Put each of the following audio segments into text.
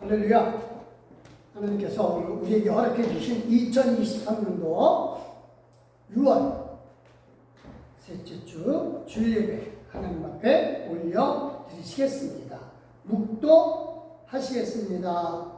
할렐루야. 하나님께서 우리에게 허락해 주신 2023년도 6월 셋째 주 주일예배 하나님 앞에 올려 드리시겠습니다. 묵도하시겠습니다.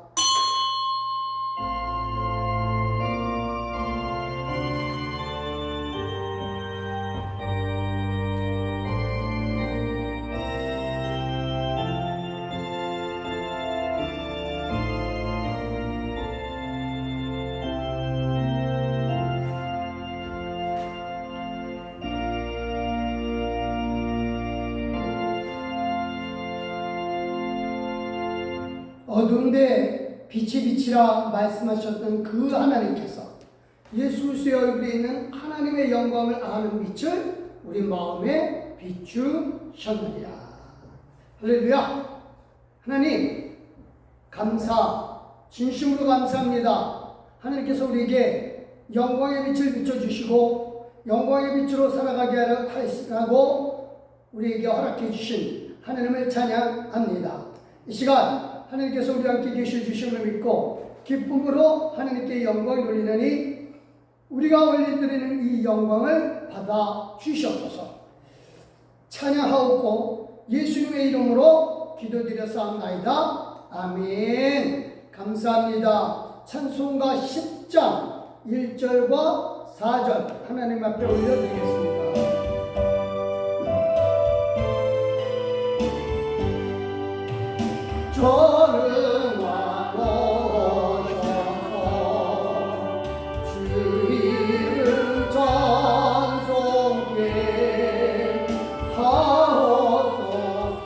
어두운데 빛이 빛이라 말씀하셨던 그 하나님께서 예수 그리스도의 얼굴에 있는 하나님의 영광을 아는 빛을 우리 마음에 비추셨느니라. 할렐루야. 하나님 진심으로 감사합니다. 하나님께서 우리에게 영광의 빛을 비춰주시고 영광의 빛으로 살아가게 하시라고 우리에게 허락해 주신 하나님을 찬양합니다. 이 시간 하나님께서 우리와 함께 계셔주심을 믿고 기쁨으로 하나님께 영광을 돌리느니 우리가 올려드리는 이 영광을 받아 주시옵소서. 찬양하옵고 예수님의 이름으로 기도드렸사옵나이다. 아멘. 감사합니다. 찬송가 10장 1절과 4절 하나님 앞에 올려드리겠습니다. 전능하오셔서 주의를 찬송케 하옵소서.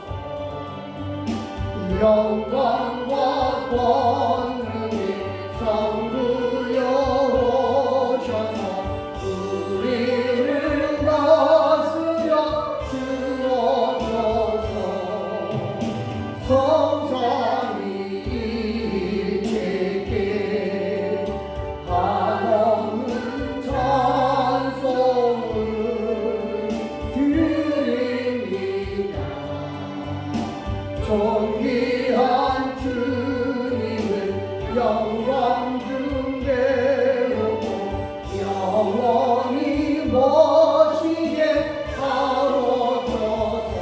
영광과 권능이 성부여 오셔서 우리를 다스려 주옵소서. 성삼위 일체께 한없는 찬송을 드립니다. 존귀한 주님을 영광 중대하고 영원히 모시게 하옵소서.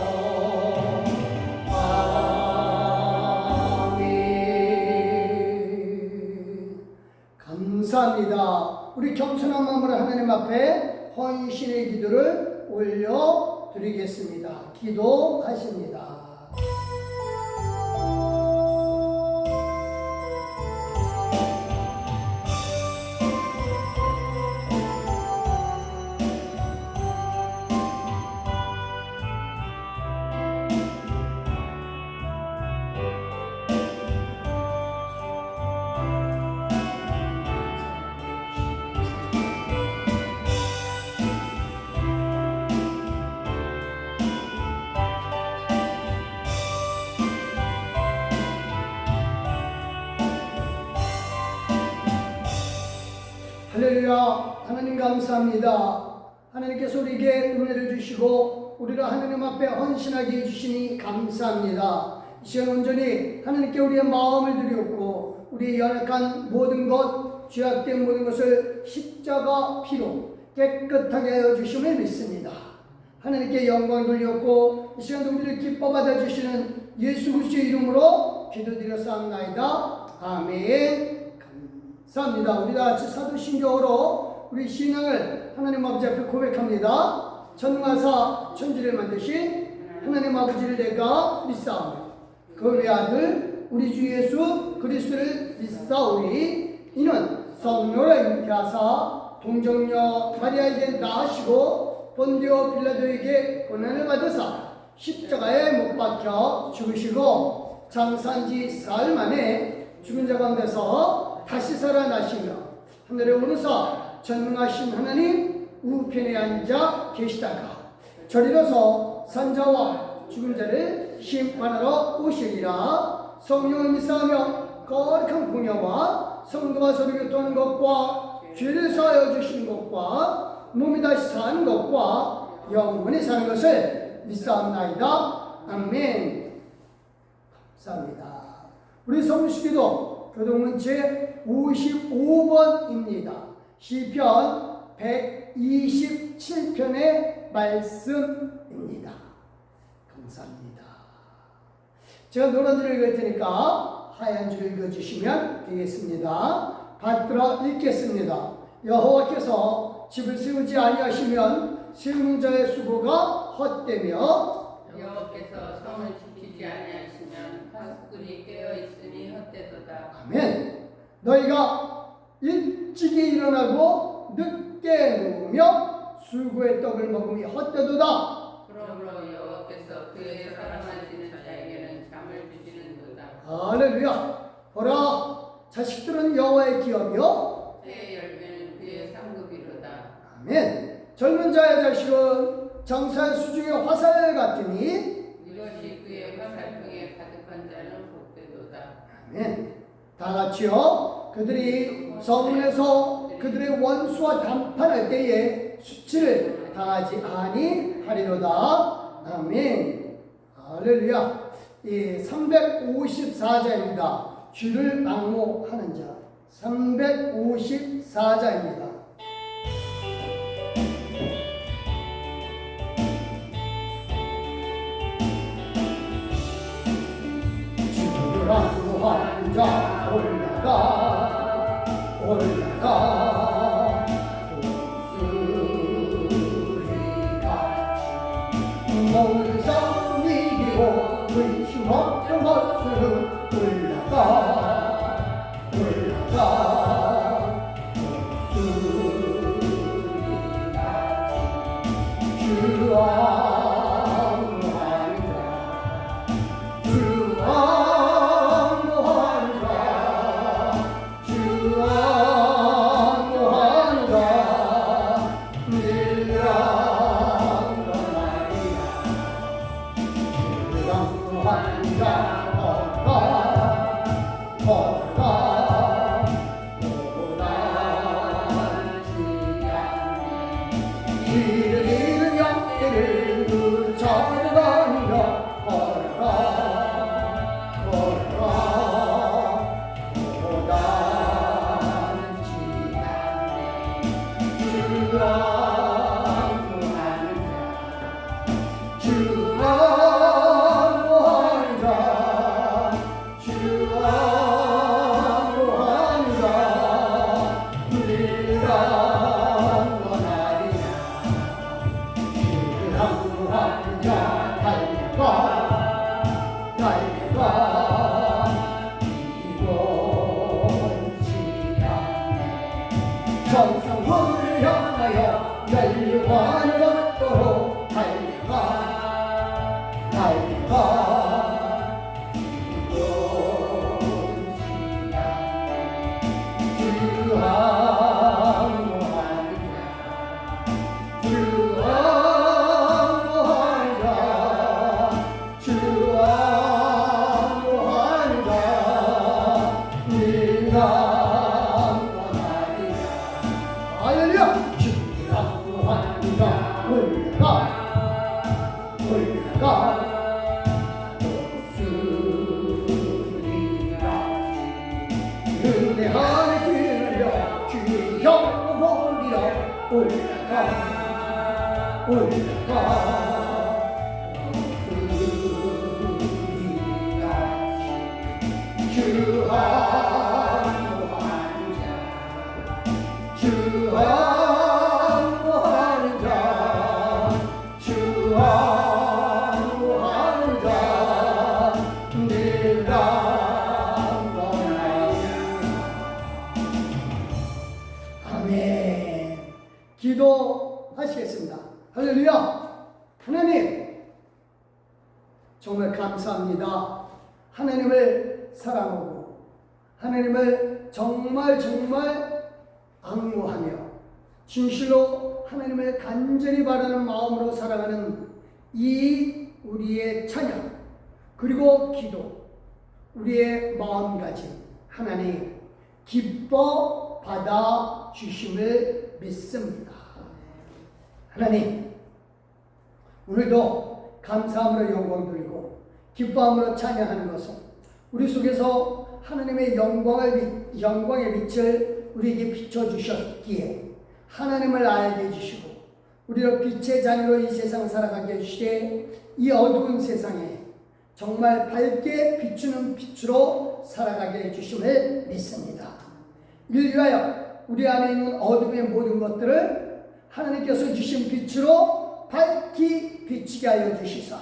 감사합니다. 우리 겸손한 마음으로 하나님 앞에 헌신의 기도를 올려 드리겠습니다. 기도하십니다. 할렐루야. 하나님 감사합니다. 하나님께서 우리에게 은혜를 주시고 우리가 하나님 앞에 헌신하게 해주시니 감사합니다. 이 시간 온전히 하나님께 우리의 마음을 드렸고 우리의 연약한 모든 것, 죄악된 모든 것을 십자가 피로 깨끗하게 하여 주심을 믿습니다. 하나님께 영광 돌렸고 이 시간도 우리를 기뻐 받아주시는 예수 그리스도의 이름으로 기도드렸사옵나이다. 아멘. 감사합니다. 우리 다 같이 사도신경으로 우리 신앙을 하나님 아버지 앞에 고백합니다. 전능하사 천지를 만드신 하나님 아버지를 내가 믿사오며 그 외아들 우리 주 예수 그리스도를 믿사오니 이는 성령으로 잉태하사 동정녀 마리아에게 낳으시고 본디오 빌라도에게 고난을 받으사 십자가에 못 박혀 죽으시고 장사한 지 사흘 만에 죽은 자 가운데서 다시 살아나시며 하늘에 오르사 전능하신 하나님 우편에 앉아 계시다가 저리로서 산자와 죽은 자를 심판하러 오시리라. 성령을 믿사하며 거룩한 공예와 성도가 서로 교통하는 것과 죄를 사하여 주시는 것과 몸이 다시 사는 것과 영원히 사는 것을 믿사옵나이다. 아멘. 감사합니다. 우리 성수기도 교동문 제 55번입니다. 시편 127편의 말씀입니다. 감사합니다. 제가 노란 줄 읽을 테니까 하얀 줄 읽어주시면 되겠습니다. 받들어 읽겠습니다. 여호와께서 집을 세우지 아니하시면 세우는 자의 수고가 헛되며 여호와께서 성을 지키지 아니하시면 파수꾼이 깨어 있으니 헛되도다. 아멘. 너희가 일찍이 일어나고 늦게 누우며 수고의 떡을 먹음이 헛되도다. 그러므로 여호와께서 그의 사랑하시는 자에게는 잠을 주시는도다. 할렐루야. 보라, 자식들은 여호와의 기업이요 때의 열매는 그의 상급이로다. 아멘. 젊은 자의 자식은 장사의 수중의 화살 같으니 이것이 그의 화살통에 가득한 자는 복되도다. 아멘. 다 같이요. 그들이 성문에서 그들의 원수와 담판할 때에 수치를 당하지 아니하리로다. 아멘. 할렐루야. 354자입니다. 주를 앙모하는 자. 354자입니다. 주를 앙모하는 자 올라가 올라가 독수리같이 몽상 이기고 의심 없는 것으로 올라가 올라가 독수리같이 주 앙모하는 자 주 앙모하는 자 주 앙모하는 자 늘 앙모하리라 주 앙모하는 자 걸어가 길을 잃은 영계를 찾아다니며 걸어가 걸어가 고단치 않네 주 앙모하는 자 주 앙모하는 자 주 앙모하는 자 늘 앙모하리라 주를 앙모하는 자 달려가 달려가 이곳이 않네 정상문을 향하여 열려가는 것도로 달려가 달려가 이곳이 않네 주 앙모하는 자 주 앙모하는 자 주 앙모하는 자 늘 앙모하리라 할렐루야 주를 앙모하는 자 올라가 올라가 독수리같이 은혜 안에 들려 주의 영광 보리라 올라가 올라가 독수리같이 주 앙모하는 자 주 앙모하는 자 주 앙모하는 자 늘 앙모하리라 아멘. 기도하시겠습니다. 할렐루야. 하나님 정말 감사합니다. 하나님을 사랑하고 하나님을 정말 앙모하며 진실로 하나님을 간절히 바라는 마음으로 살아가는 이 우리의 찬양 그리고 기도 우리의 마음가짐 하나님 기뻐 받아 주심을 믿습니다. 하나님 오늘도 감사함으로 영광 돌리고 기뻐함으로 찬양하는 것은 우리 속에서 하나님의 영광의 빛을 우리에게 비춰주셨기에 하나님을 알게 해주시고 우리를 빛의 자녀로 이 세상을 살아가게 해주시되 이 어두운 세상에 정말 밝게 비추는 빛으로 살아가게 해주심을 믿습니다. 이를 위하여 우리 안에 있는 어둠의 모든 것들을 하나님께서 주신 빛으로 밝히 비치게 하여 주시사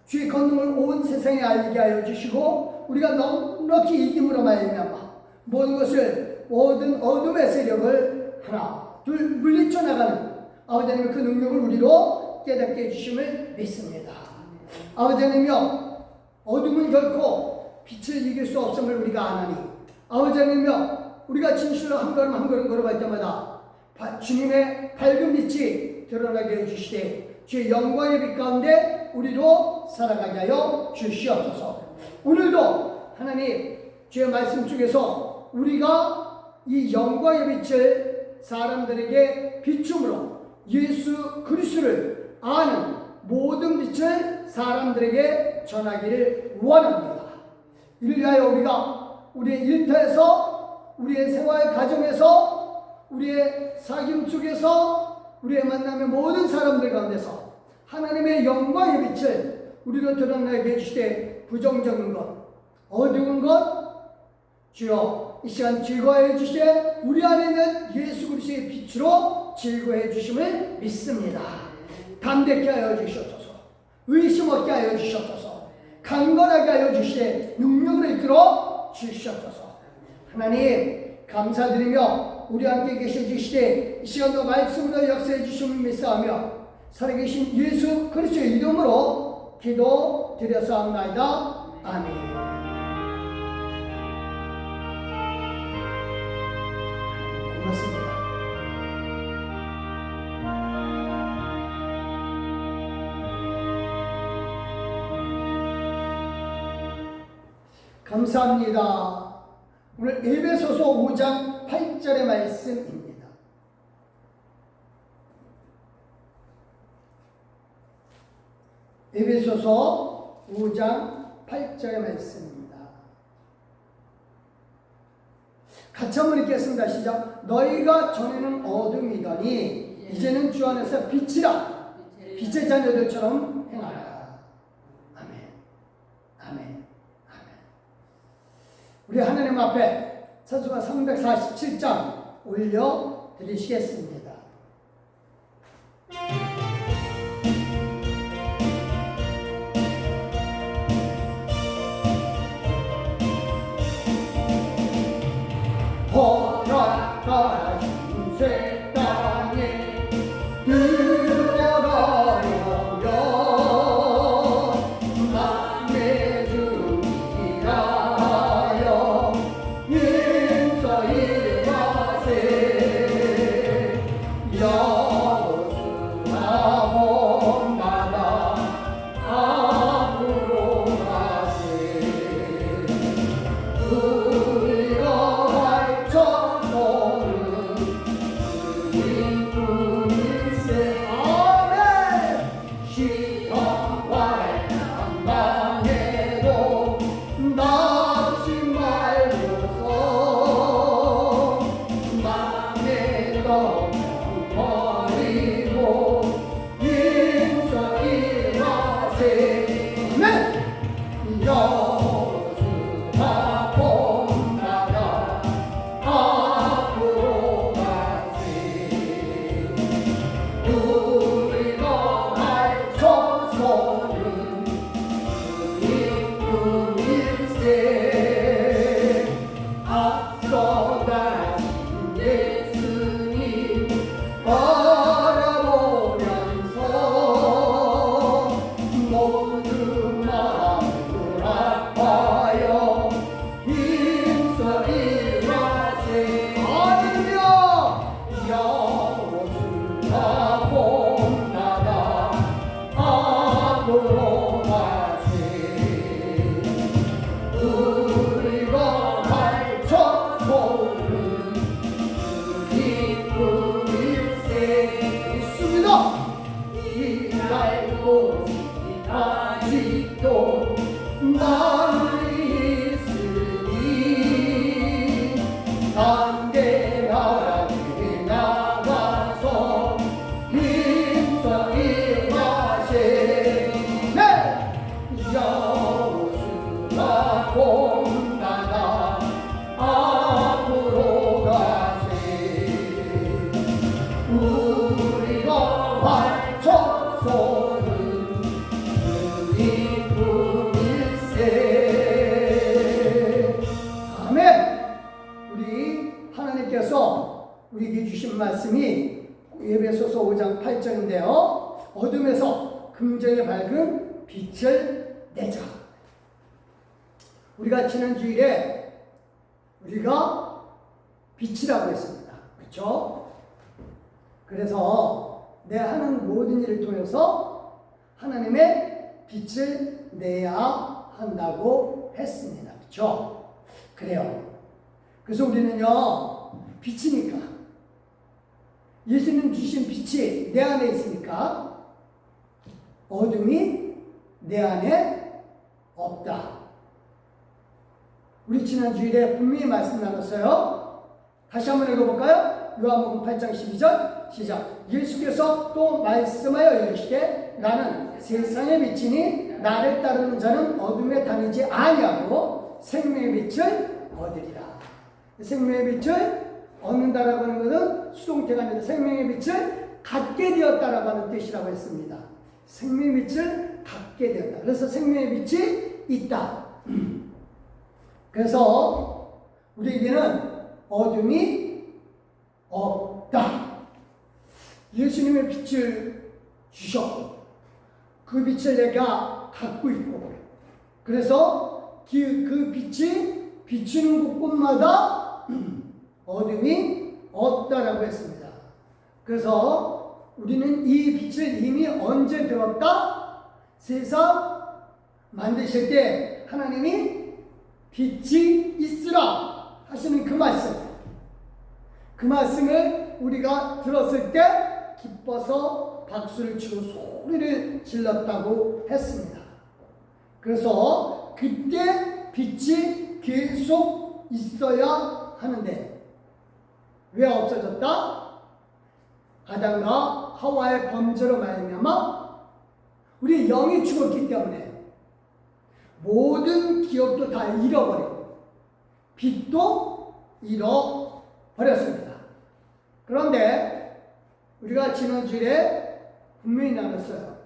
주의 권능을 온 세상에 알게 하여 주시고 우리가 넉넉히 이김으로 말미암아 모든 어둠의 세력을 하나 둘 물리쳐 나가는 아버지 하나님의 그 능력을 우리로 깨닫게 해주심을 믿습니다. 아버지 하나님이여 어둠은 결코 빛을 이길 수 없음을 우리가 아나니 아버지 하나님이여 우리가 진실로 한 걸음 한 걸음 걸어갈 때마다 주님의 밝은 빛이 드러나게 해주시되 주의 영광의 빛 가운데 우리로 살아가게 하여 주시옵소서. 오늘도 하나님 주의 말씀 속에서 우리가 이 영광의 빛을 사람들에게 비춤으로 예수 그리스도를 아는 모든 빛을 사람들에게 전하기를 원합니다. 이를 위하여 우리가 우리의 일터에서 우리의 생활 가정에서 우리의 사귐 속에서 우리의 만남의 모든 사람들 가운데서 하나님의 영광의 빛을 우리로 드러나게 해주시되 부정적인 것 어두운 것 주여 이 시간 즐거워해 주시되 우리 안에 있는 예수 그리스도의 빛으로 즐거워해 주심을 믿습니다. 담대케 하여 주시옵소서. 의심 없게 하여 주시옵소서. 강건하게 하여 주시되 능력으로 이끌어 주시옵소서. 하나님 감사드리며 우리 함께 계셔 주시되 이 시간도 말씀으로 역사해 주심을 믿사하며 살아계신 예수 그리스도의 이름으로 기도 드려사옵나이다. 아멘. 고맙습니다. 감사합니다. 오늘 에베소서 5장 8절의 말씀입니다. 에베소서 5장 8절의 말씀입니다. 같이 한번 읽겠습니다. 시작. 너희가 전에는 어둠이더니 이제는 주 안에서 빛이라. 빛의 자녀들처럼 행하라. 아멘. 아멘. 아멘. 우리 하나님 앞에 찬송가 347장 올려 드리시겠습니다. 허락하신 새 땅에 들어가려면 만내 주기하여 인서일 가세 여수하원마다 앞으로 가세 우리가 주신 말씀이 에베소서 5장 8절인데요. 어둠에서 긍정의 밝은 빛을 내자. 우리가 지난 주일에 우리가 빛이라고 했습니다. 그렇죠? 그래서 내 하는 모든 일을 통해서 하나님의 빛을 내야 한다고 했습니다. 그렇죠? 그래요. 그래서 우리는요, 빛이니까, 예수님 주신 빛이 내 안에 있으니까 어둠이 내 안에 없다. 우리 지난 주일에 분명히 말씀 나눴어요. 다시 한번 읽어볼까요? 요한복음 8장 12절 시작. 예수께서 또 말씀하여 이르시되 나는 세상의 빛이니 나를 따르는 자는 어둠에 다니지 아니하고 생명의 빛을 얻으리라. 생명의 빛을 얻는다라고 하는 것은 수동태가 아니라 생명의 빛을 갖게 되었다라고 하는 뜻이라고 했습니다. 생명의 빛을 갖게 되었다. 그래서 생명의 빛이 있다. 그래서 우리에게는 어둠이 없다. 예수님의 빛을 주셨고 그 빛을 내가 갖고 있고 그래서 그 빛이 비추는 곳곳마다 어둠이 없다라고 했습니다. 그래서 우리는 이 빛을 이미 언제 들었다? 세상 만드실 때 하나님이 빛이 있으라 하시는 그 말씀을 우리가 들었을 때 기뻐서 박수를 치고 소리를 질렀다고 했습니다. 그래서 그때 빛이 계속 있어야 하는데 왜 없어졌다? 아담과 하와의 범죄로 말미암아 우리 영이 죽었기 때문에 모든 기억도 다 잃어버리고 빛도 잃어버렸습니다. 그런데 우리가 지난주에 분명히 나눴어요.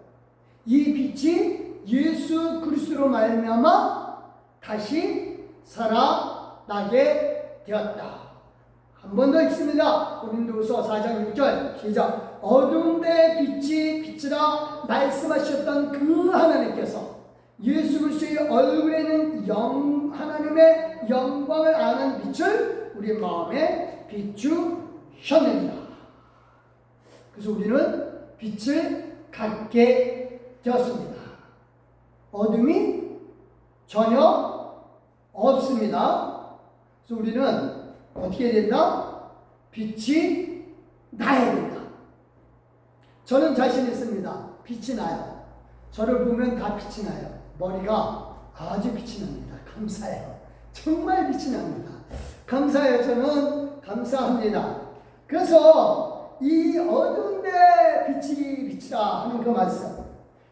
이 빛이 예수 그리스도로 말미암아 다시 살아나게 되었다. 한 번 더 읽습니다. 고린도후서 4장 6절 시작. 어두운데 빛이 빛이라 말씀하셨던 그 하나님께서 예수 그리스도의 얼굴에는 하나님의 영광을 아는 빛을 우리 마음에 비추셨느니라. 그래서 우리는 빛을 갖게 되었습니다. 어둠이 전혀 없습니다. 그래서 우리는 어떻게 된다? 빛이 나야 된다. 저는 자신 있습니다. 빛이 나요. 저를 보면 다 빛이 나요. 머리가 아주 빛이 납니다. 감사해요. 정말 빛이 납니다. 감사해요. 저는 감사합니다. 그래서 이 어두운데 빛이 빛이라 하는 그 말씀.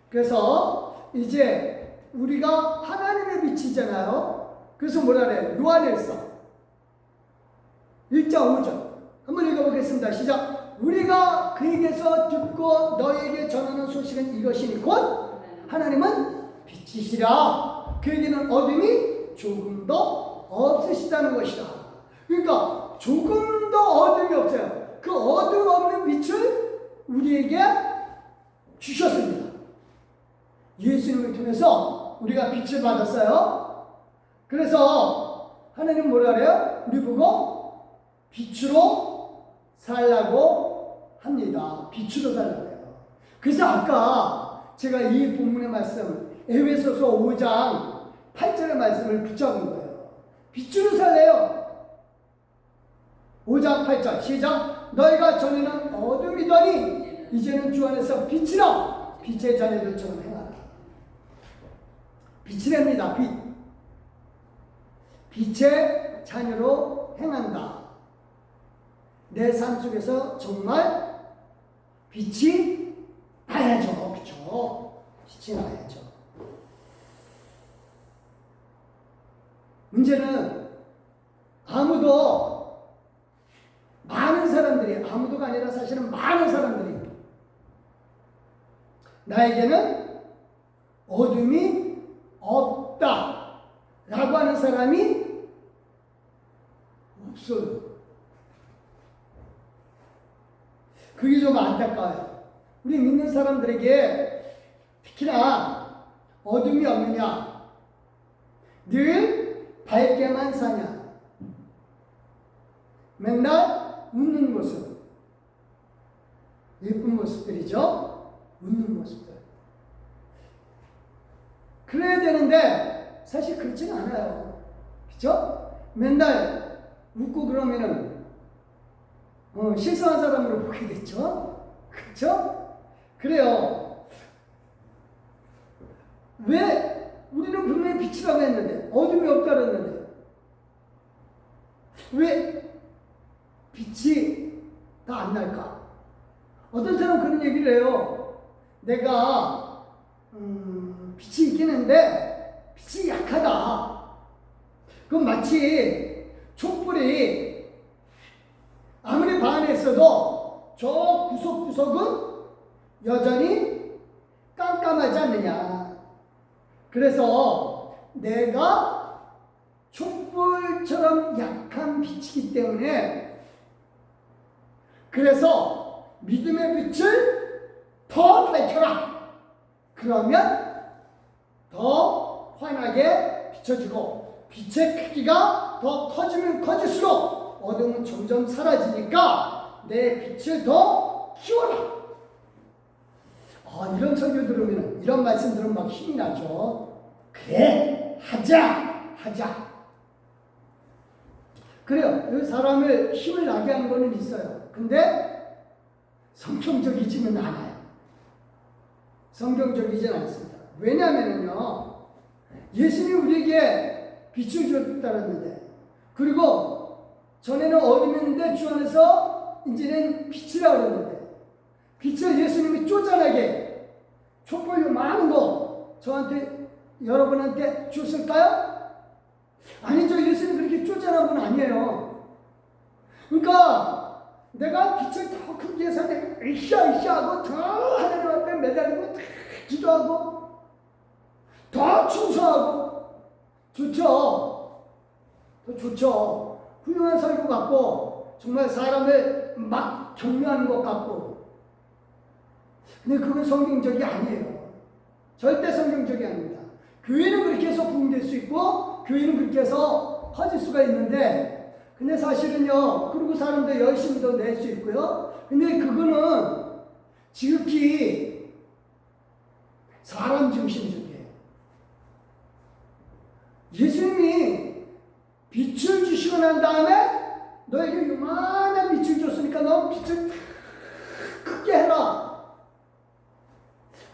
그래서 이제 우리가 하나님의 빛이잖아요. 그래서 뭐라 그래요? 요한일서 1장 5절 한번 읽어보겠습니다. 시작. 우리가 그에게서 듣고 너에게 전하는 소식은 이것이니 곧 하나님은 빛이시라. 그에게는 어둠이 조금도 없으시다는 것이다. 그러니까 조금도 어둠이 없어요. 그 어둠 없는 빛을 우리에게 주셨습니다. 예수님을 통해서 우리가 빛을 받았어요. 그래서 하나님 뭐라 그래요? 우리 보고 빛으로 살라고 합니다. 빛으로 살라고 해요. 그래서 아까 제가 이 본문의 말씀 에베소서 5장 8절의 말씀을 붙잡은 거예요. 빛으로 살래요. 5장 8절 시작. 너희가 전에는 어둠이더니 이제는 주 안에서 빛이라. 빛의 자녀들처럼 행하라. 빛이랍니다. 빛의 자녀로 행한다. 내 삶 속에서 정말 빛이 나야죠. 그렇죠? 빛이 나야죠. 문제는 많은 사람들이, 아무도가 아니라 사실은 많은 사람들이 나에게는 어둠이 없다 라고 하는 사람이 없어요. 그게 좀 안타까워요. 우리 믿는 사람들에게 특히나 어둠이 없느냐, 늘 밝게만 사냐, 맨날 웃는 모습, 예쁜 모습들이죠. 웃는 모습들. 그래야 되는데 사실 그렇지는 않아요. 그렇죠? 맨날 웃고 그러면은 실수한 사람으로 보이겠죠? 그렇죠? 그래요. 왜 우리는 분명히 빛이라고 했는데 어둠이 없다 그랬는데 왜 빛이 다 안 날까? 어떤 사람은 그런 얘기를 해요. 내가 빛이 있긴 한데 빛이 약하다. 그건 마치 촛불이 아무리 반했어도 저 구석구석은 여전히 깜깜하지 않느냐. 그래서 내가 촛불처럼 약한 빛이기 때문에 그래서 믿음의 빛을 더 밝혀라. 그러면 더 환하게 비춰지고 빛의 크기가 더 커지면 커질수록 어둠은 점점 사라지니까 내 빛을 더 키워라. 이런 설교 들으면, 이런 말씀 들으면 막 힘이 나죠. 그래, 하자. 그래요. 사람을 힘을 나게 하는 거는 있어요. 근데 성경적이지는 않아요. 성경적이진 않습니다. 왜냐하면요, 예수님이 우리에게 빛을 줬다는데, 그리고 전에는 어둠이었는데 주 안에서 이제는 빛이라고 그러는데, 빛을 예수님이 쪼잔하게 촛불 많은 거 저한테, 여러분한테 줬을까요? 아니죠. 예수님 그렇게 쪼잔한 분 아니에요. 그러니까 내가 빛을 더 크게 해서 내가 으쌰 하고 더 하나님 앞에 매달리고 더 기도하고 더 충성하고 좋죠. 더 좋죠. 훌륭한 설교 같고 정말 사람을 막 격려하는 것 같고. 근데 그건 성경적이 아니에요. 절대 성경적이 아닙니다. 교회는 그렇게 해서 부흥될 수 있고 교회는 그렇게 해서 커질 수가 있는데, 근데 사실은요, 그리고 사람도 열심히 더 낼 수 있고요. 근데 그거는 지극히 사람 중심적이에요. 예수님이 빛을 주시고 난 다음에 너에게 요만한 빛을 줬으니까 너 빛을 크게 해라.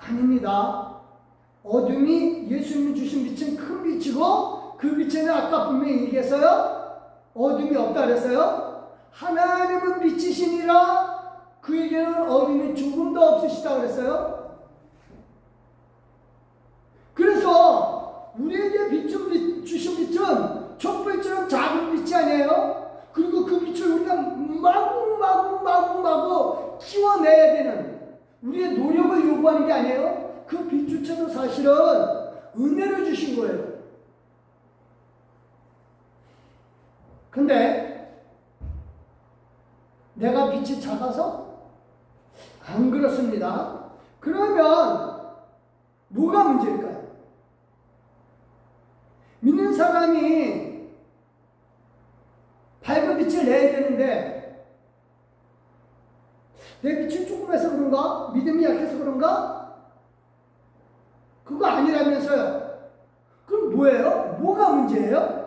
아닙니다. 어둠이 예수님이 주신 빛은 큰 빛이고 그 빛에는 아까 분명히 얘기했어요. 어둠이 없다 그랬어요. 하나님은 빛이시니라 그에게는 어둠이 조금도 없으시다 그랬어요. 그래서 우리에게 주신 빛은 촛불처럼 작은 빛이 아니에요. 그리고 그 빛을 우리가 마구 키워내야 되는, 우리의 노력을 요구하는 게 아니에요. 그 빛조차도 사실은 은혜를 주신 거예요. 근데 내가 빛이 작아서? 안 그렇습니다. 그러면 뭐가 문제일까요? 믿는 사람이 밝은 빛을 내야 되는데 내 빛이 조금해서 그런가? 믿음이 약해서 그런가? 그거 아니라면서요. 그럼 뭐예요? 뭐가 문제예요?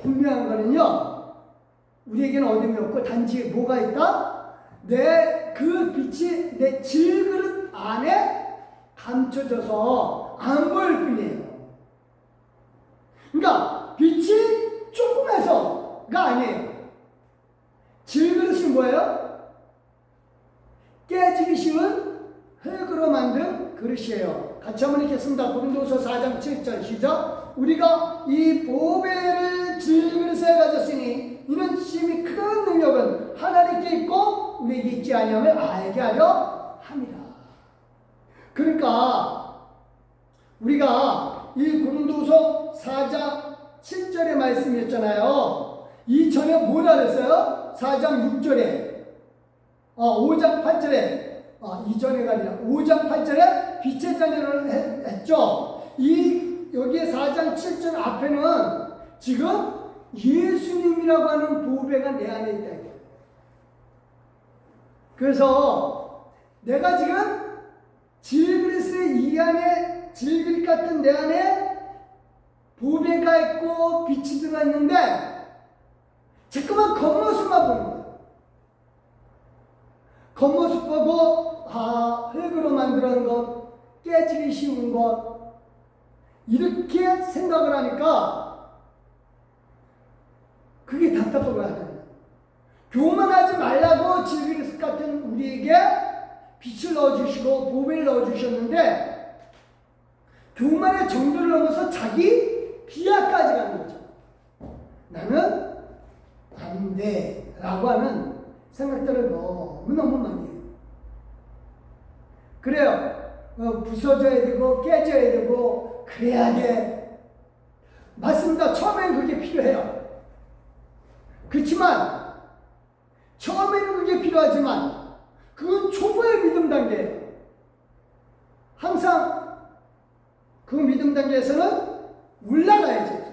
분명한 거는요, 우리에게는 어둠이 없고 단지 뭐가 있다? 내 그 빛이 내 질그릇 안에 감춰져서 안 보일 뿐이에요. 그러니까 빛이 조금해서가 아니에요. 질그릇이 뭐예요? 깨지기 쉬운 흙으로 만든 그릇이에요. 같이 한번 읽겠습니다. 고린도서 4장 7절 시작. 우리가 이 보배를 질그릇에 가졌으니 이는 심히 큰 능력은 하나님께 있고 우리에게 있지 아니함을 알게 하려 합니다. 그러니까 우리가 이 고린도서 4장 7절의 말씀이었잖아요. 이 전에 뭐라 그랬어요? 4장 6절에 5장 8절에 이전에가 아니라 5장 8절에 빛의 자녀를 했죠. 여기에 4장 7절 앞에는 지금 예수님이라고 하는 보배가 내 안에 있다. 그래서 내가 지금 질그릇의 이 안에 질그릇 같은 내 안에 보배가 있고 빛이 들어가 있는데 자꾸만 겉모습만 보는 거예요. 겉모습 보고 흙으로 만들어놓은 것, 깨지기 쉬운 것 이렇게 생각을 하니까 그게 답답한 거야. 교만하지 말라고 질그릇 같은 우리에게 빛을 넣어주시고 보배를 넣어주셨는데 교만의 정도를 넘어서 자기 비하까지 가는 거죠. 나는 안 돼 라고 하는 생각들을 너무너무 많이 해요. 그래요. 부서져야 되고 깨져야 되고 그래야 돼. 맞습니다. 처음엔 그게 필요해요. 그렇지만 처음에는 그게 필요하지만 그건 초보의 믿음 단계예요. 항상 그 믿음 단계에서는 올라가야죠.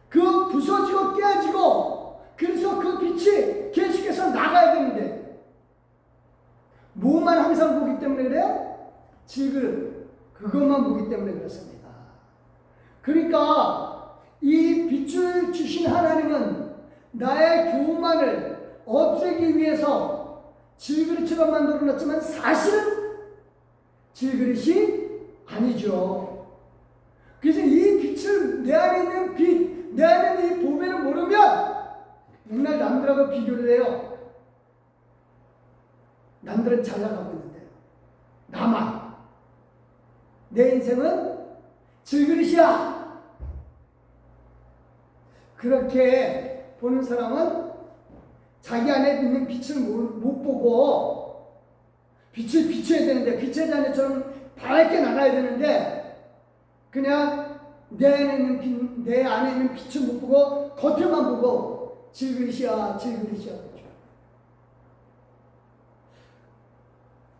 그 부서지고 깨지고 그래서 그 빛이 계속해서 나가야 되는데 뭐만 항상 보기 때문에 그래요? 질그릇 그것만 보기 때문에 그렇습니다. 그러니까 이 빛을 주신 하나님은 나의 교만을 없애기 위해서 질그릇처럼 만들어놨지만 사실은 질그릇이 아니죠. 그래서 이 빛을 내 안에 있는 빛, 내 안에 있는 이 보배를 모르면 맨날 남들하고 비교를 해요. 남들은 잘 나가고 있는데 나만 내 인생은 질그릇이야. 그렇게 보는 사람은 자기 안에 있는 빛을 못 보고 빛을 비춰야 되는데 빛의 자녀처럼 밝게 나가야 되는데 그냥 내 안에 있는 빛을 못 보고 겉에만 보고 질그릇이야 그렇죠.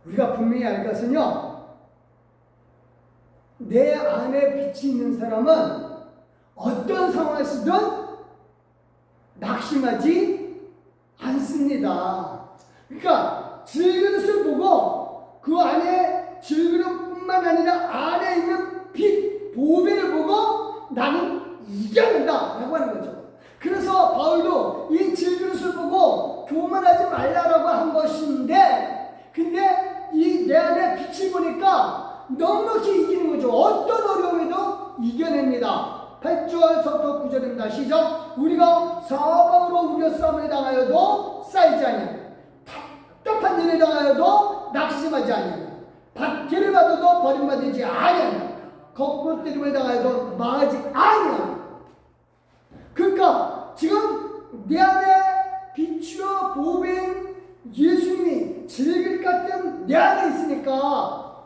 우리가 분명히 알 것은요, 내 안에 빛이 있는 사람은 어떤 상황에서든 낙심하지 않습니다. 그러니까 질그릇을 보고 그 안에 질그릇뿐만 아니라 안에 있는 빛, 보배를 보고 나는 이겨낸다 라고 하는 거죠. 그래서 바울도 이 질그릇을 보고 교만하지 말라라고 한 것인데 근데 이 내 안에 빛을 보니까 넉넉히 이기는 거죠. 어떤 어려움에도 이겨냅니다. 8절부터 9절입니다. 시작. 우리가 사방으로 우겨싸움을 당하여도 쌓이지 아니하며 답답한 일을 당하여도 낙심하지 아니하며 박해를 받아도 버림받지 아니하며 거꾸로 때림을 당하여도 망하지 아니하며. 그러니까 지금 내 안에 빛이요 보배인 예수님이 질그릇 같은 내 안에 있으니까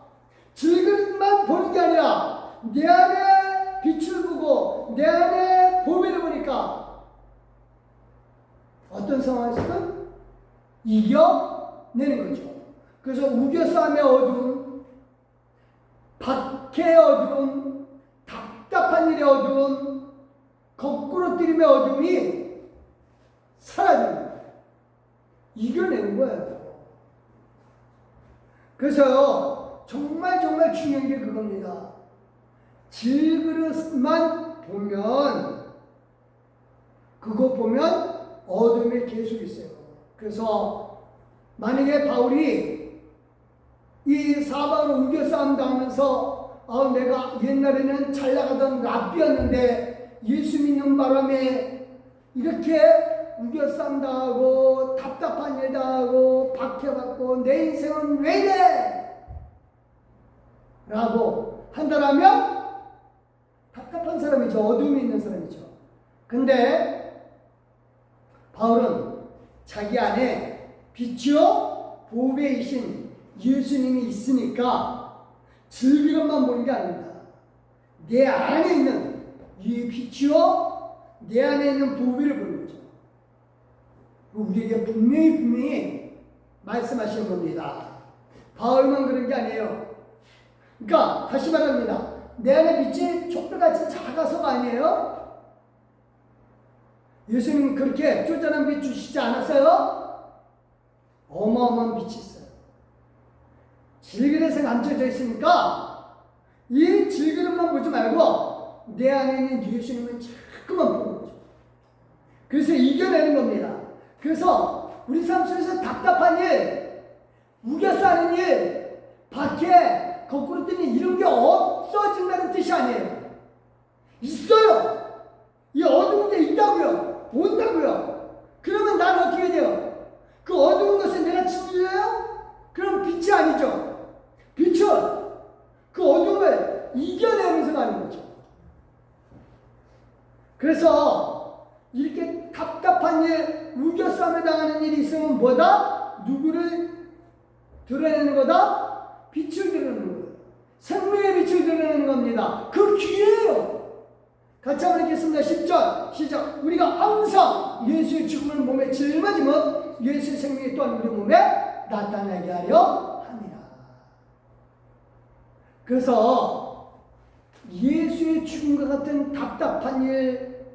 질그릇만 보는 게 아니라 내 안에 빛을 보고 내 안에 보배를 보니까 어떤 상황에서든 이겨내는 거죠. 그래서 우겨싸움의 어두움, 박해의 어두움, 답답한 일의 어두움, 거꾸로 뛰림의 어둠이 사라집니다. 이겨내는 거예요. 그래서 정말 중요한 게 그겁니다. 질그릇만 보면 그거 보면 어둠이 계속 있어요. 그래서 만약에 바울이 이 사방으로 우겨싸움 당하면서 내가 옛날에는 잘 나가던 랍비였는데 예수 믿는 바람에 이렇게 우겨싸움 당하고 답답한 일 당하고 박해받고 내 인생은 왜 이래? 라고 한다라면 답답한 사람이죠. 어둠이 있는 사람이죠. 근데 바울은 자기 안에 빛이요 보배이신 예수님이 있으니까 즐기름만 보는 게 아닙니다. 내 안에 있는 이 빛이요 내 안에 있는 보배를 보는 거죠. 우리에게 분명히 말씀하시는 겁니다. 바울만 그런 게 아니에요. 그러니까 다시 말합니다. 내 안에 빛이 촛불같이 작아서가 아니에요. 예수님 그렇게 쪼잔한 빛 주시지 않았어요? 어마어마한 빛이 있어요. 질그릇에 감춰져 있으니까 이 질그릇만 보지 말고 내 안에 있는 예수님은 자꾸만 보는 거죠. 그래서 이겨내는 겁니다. 그래서 우리 삶 속에서 답답한 일, 우겨서 하는 일, 밖에 거꾸로 뜨니 이런 게 없어진다는 뜻이 아니에요. 있어요. 이 어두운 게 있다고요. 온다고요. 그러면 난 어떻게 돼요? 그 어두운 것에 내가 질려요? 그럼 빛이 아니죠. 빛은 그 어둠을 이겨내면서 가는 거죠. 그래서 이렇게 답답한 일, 우겨싸움을 당하는 일이 있으면 뭐다? 누구를 드러내는 거다? 빛을 드러내는 거예요. 생명의 빛을 드러내는 겁니다. 그 기회예요. 같이 한번 읽겠습니다. 10절 시작. 우리가 항상 예수의 죽음을 몸에 짊어지면 예수의 생명이 또한 우리 몸에 나타나게 하려 합니다. 그래서 예수의 죽음과 같은 답답한 일,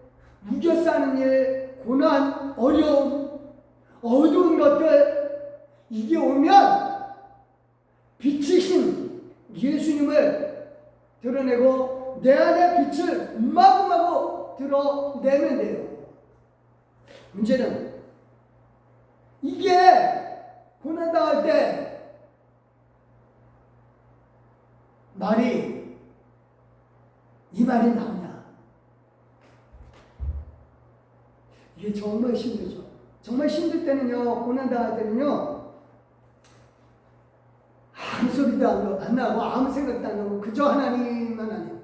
우겨싸는 일, 고난, 어려움, 어두운 것들, 이게 오면 빛이신 예수님을 드러내고 내 안에 빛을 마구마구 드러내면 돼요. 문제는 이게 고난당할 때 말이 이 말이 나오냐? 이게 정말 힘들죠. 정말 힘들 때는요, 고난당할 때는요, 아무 소리도 안 나고 아무 생각도 안 나고 그저 하나님만 아니에요.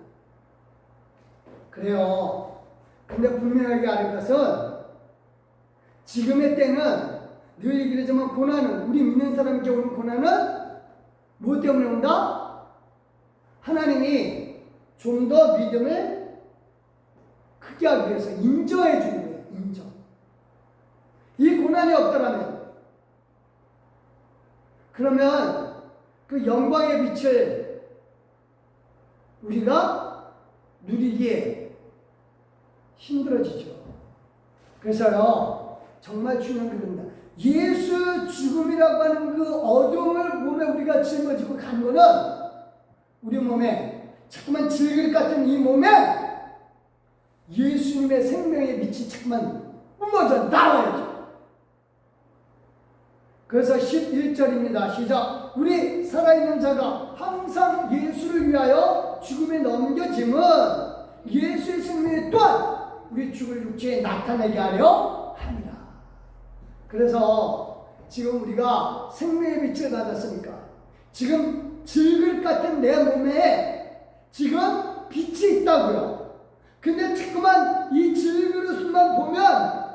그래요. 근데 분명하게 알 것은 지금의 때는 늘 얘기를 하지만 고난은, 우리 믿는 사람에게 오는 고난은 무엇 때문에 온다? 하나님이 좀 더 믿음을 크게 하기 위해서 인정해 주는 거예요. 인정. 이 고난이 없더라면, 그러면 그 영광의 빛을 우리가 누리기에 힘들어지죠. 그래서요, 정말 중요한 게 됩니다. 예수 죽음이라고 하는 그 어둠을 몸에 우리가 짊어지고 가는 거는 우리 몸에 자꾸만 질그릇 같은 이 몸에 예수님의 생명의 빛이 자꾸만 뿜어져 나와야죠. 그래서 11절입니다. 시작. 우리 살아있는 자가 항상 예수를 위하여 죽음에 넘겨짐은 예수의 생명이 또한 우리 죽을 육체에 나타내게 하려 합니다. 그래서 지금 우리가 생명의 빛을 받았으니까 지금 질그릇 같은 내 몸에 지금 빛이 있다고요. 근데 자꾸만 이 질그릇만 보면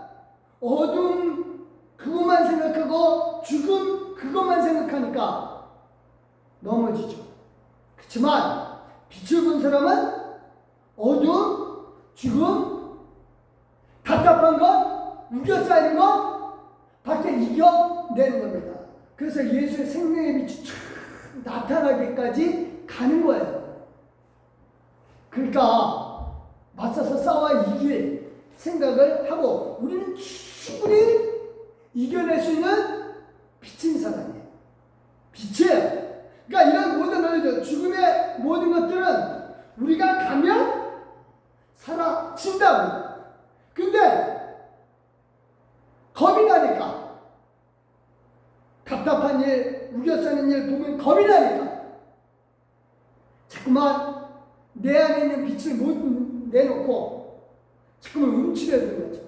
어둠 그것만 생각하고 죽음 그것만 생각하니까 넘어지죠. 그렇지만 빛을 본 사람은 어둠, 죽음, 답답한 것, 우겨싸이는 것 밖에 이겨내는 겁니다. 그래서 예수의 생명의 빛이 쫙 나타나기까지 가는 거예요. 그러니까 맞서서 싸워 이길 생각을 하고 우리는 충분히 이겨낼 수 있는 빛인 사람이에요. 빛이에요. 그러니까 이런 모든 것들, 죽음의 모든 것들은 우리가 가면 사라진다고. 근데 겁이 나니까, 답답한 일, 우겨싸는 일 보면 겁이 나니까 자꾸만 내 안에 있는 빛을 못 내놓고 자꾸만 움츠려드는 거죠.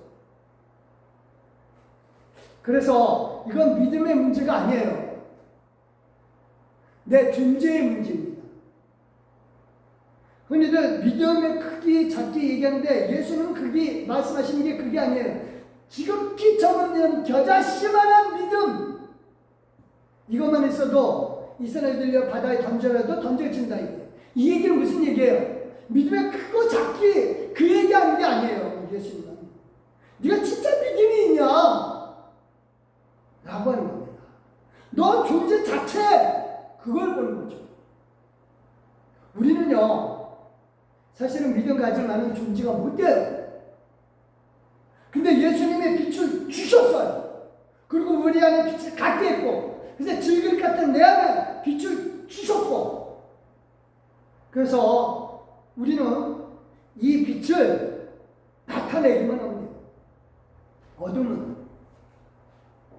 그래서 이건 믿음의 문제가 아니에요. 내 존재의 문제입니다. 흔히들 믿음의 크기, 작기 얘기하는데 예수는 크기, 말씀하시는 게 그게 아니에요. 지극히 적은 겨자씨만한 믿음. 이것만 있어도 이스라엘들이 바다에 던져라도 던져진다 이거예요. 이 얘기는 무슨 얘기예요? 믿음의 크고 작기 그 얘기하는 게 아니에요. 예수님은 네가 진짜 믿음이 있냐? 라고 하는 겁니다. 자체 그걸 보는 거죠. 우리는요, 사실은 믿음 가질 만한 존재가 못 돼요. 근데 예수님의 빛을 주셨어요. 그리고 우리 안에 빛을 갖게 했고, 그래서 질그릇 같은 내 안에 빛을 주셨고, 그래서 우리는 이 빛을 나타내기만 하면 돼요. 어둠은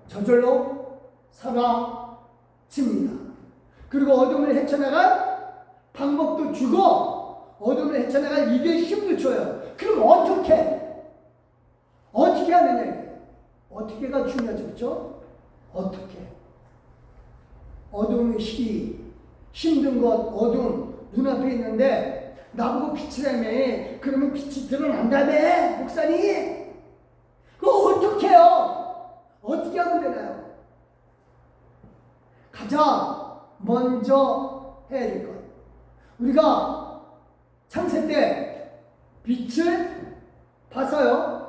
저절로 사라집니다. 그리고 어둠을 헤쳐나갈 방법도 주고, 어둠을 헤쳐나갈 이게 힘도 줘요. 그럼 어떻게 하느냐 이게. 어떻게가 중요하죠, 그렇죠? 어떻게? 어둠의 시기, 힘든 것, 어둠 눈앞에 있는데 나보고 빛이라며. 그러면 빛이 드러난다며, 목사님. 그거 어떻게 해요? 어떻게 하면 되나요? 가장 먼저 해야 될 것. 우리가 창세 때 빛을 봐서요,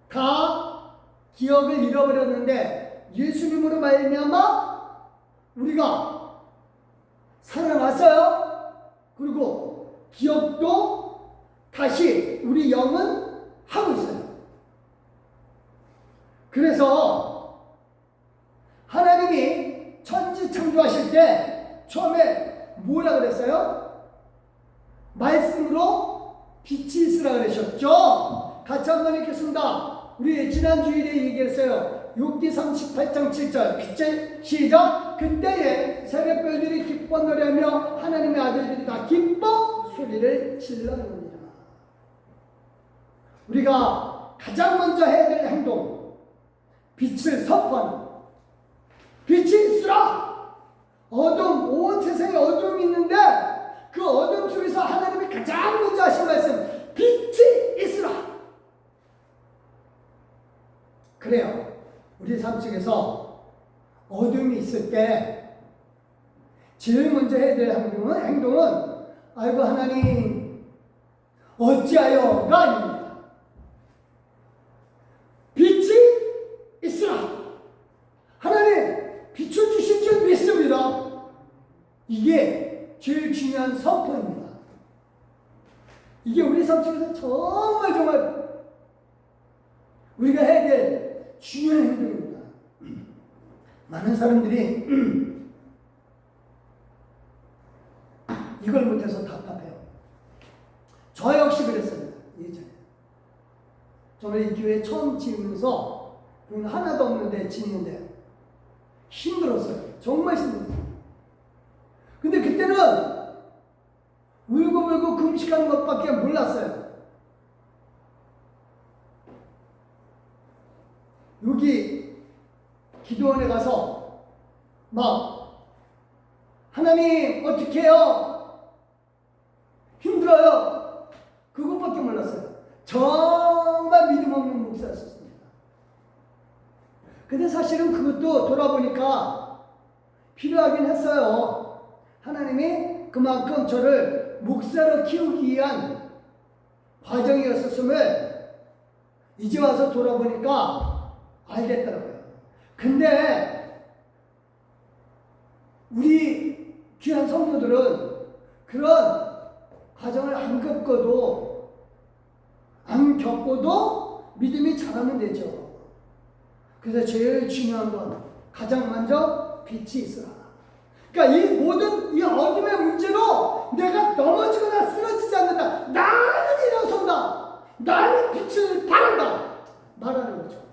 다 기억을 잃어버렸는데 예수님으로 말미암아 우리가 살아났어요. 그리고 기억도 다시 우리 영은 하고 있어요. 그래서 하나님이 천지 창조하실 때 처음에 뭐라 그랬어요? 말씀으로 빛이 있으라 그러셨죠? 같이 한번 읽겠습니다. 우리 지난 주일에 얘기했어요. 욥기 38장 7절. 빛의 시작. 그때에 새벽별들이 기뻐 노래하며 하나님의 아들들이 다 기뻐 소리를 질러느니라. 우리가 가장 먼저 해야 될 행동, 빛을 선포하는. 빛이 있으라. 어둠, 온 세상에 어둠이 있는데 그 어둠 속에서 하나님이 가장 먼저 하신 말씀, 빛이 있으라. 그래요. 우리 삶 속에서 어둠이 있을 때 제일 먼저 해야 될 행동은 아이고 하나님 어찌하여가 아닙니다. 빛이 있으라. 하나님 빛을 주실 줄 믿습니다. 이게 제일 중요한 선포입니다. 이게 우리 삶 속에서 정말 우리가 해야 될 중요한 행동입니다. 많은 사람들이 이걸 못해서 답답해요. 저 역시 그랬습니다. 예전에. 저는 이 교회 처음 지으면서 돈 하나도 없는데 짓는데 힘들었어요. 정말 힘들었어요. 근데 그때는 울고불고 금식하는 것밖에 몰랐어요. 여기 기도원에 가서 막 하나님 어떻게 해요? 힘들어요. 그것밖에 몰랐어요. 정말 믿음 없는 목사였습니다. 근데 사실은 그것도 돌아보니까 필요하긴 했어요. 하나님이 그만큼 저를 목사로 키우기 위한 과정이었음을 이제 와서 돌아보니까 알겠더라고요. 근데 우리 귀한 성도들은 그런 과정을 안 겪고도 믿음이 자라면 되죠. 그래서 제일 중요한 건 가장 먼저 빛이 있어라. 그러니까 이 모든 이 어둠의 문제로 내가 넘어지거나 쓰러지지 않는다. 나는 일어선다. 나는 빛을 바란다. 말하는 거죠.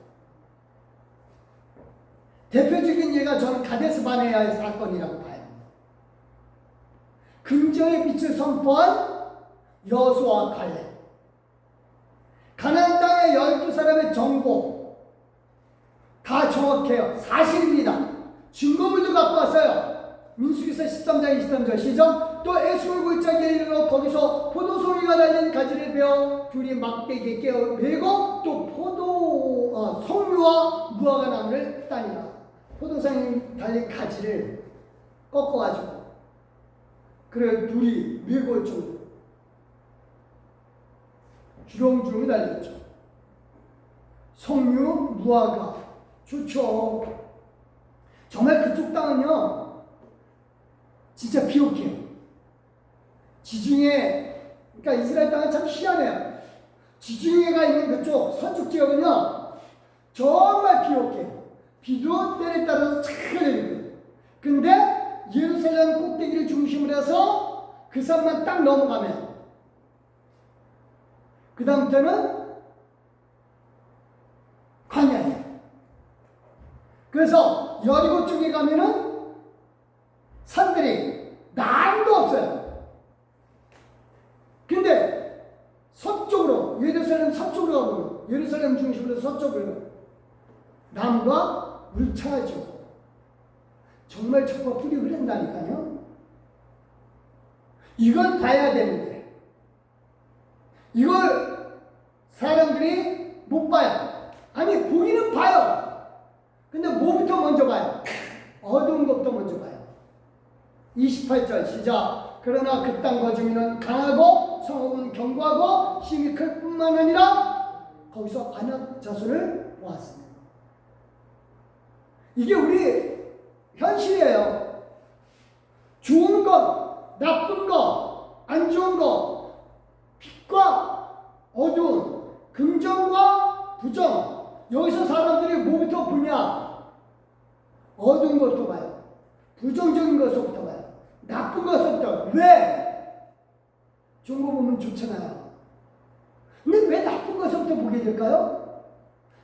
대표적인 예가 저는 가데스 바네아의 사건이라고 봐요. 긍정의 빛을 선포한 여호수아와 갈렙. 가나안 땅의 12사람의 정보 다 정확해요. 사실입니다. 증거물도 갖고 왔어요. 민수기서 13장 23절 시작. 또 에스골 골짜기에 이르러 거기서 포도송이가 달린 가지를 베어 둘이 막대기에 깨어 메고 또 성류와 무화과 나무를 따니라. 포도송이 달린 가지를 꺾어가지고 그래 둘이 메고 올 정도로 주렁주렁이 달렸죠. 성류, 무화과 좋죠. 정말 그쪽 땅은요, 진짜 비옥해요. 지중해, 그러니까 이스라엘 땅은 참 희한해요. 지중해가 있는 그쪽 서쪽 지역은요, 정말 비옥해요. 비도 때에 따라서 잘 내리고요. 근데 예루살렘 꼭대기를 중심으로 해서 그 산만 딱 넘어가면 그 다음부터는 광야예요. 그래서 여리고 쪽에 가면은 산들이 난도 없어요. 근데 서쪽으로, 예루살렘 서쪽으로 가보면, 예루살렘 중심으로 서쪽으로 나무가 울창하죠. 정말 젖과 꿀이 흐른다니까요. 이걸 봐야 되는데 이걸 사람들이 못 봐요. 아니, 보기는 봐요. 근데 뭐부터 먼저 봐요? 어두운 것부터 먼저 봐요. 28절 시작. 그러나 그 땅과 주민은 강하고 성읍은 견고하고 힘이 클 뿐만 아니라 거기서 아낙 자손을 보았습니다. 이게 우리 현실이에요. 좋은 것, 나쁜 것, 안 좋은 것, 빛과 어두운, 긍정과 부정. 여기서 사람들이 뭐부터 보냐? 어두운 것도 봐요. 부정적인 것부터 봐요. 나쁜 것부터. 왜? 좋은 거 보면 좋잖아요. 근데 왜 나쁜 것부터 보게 될까요?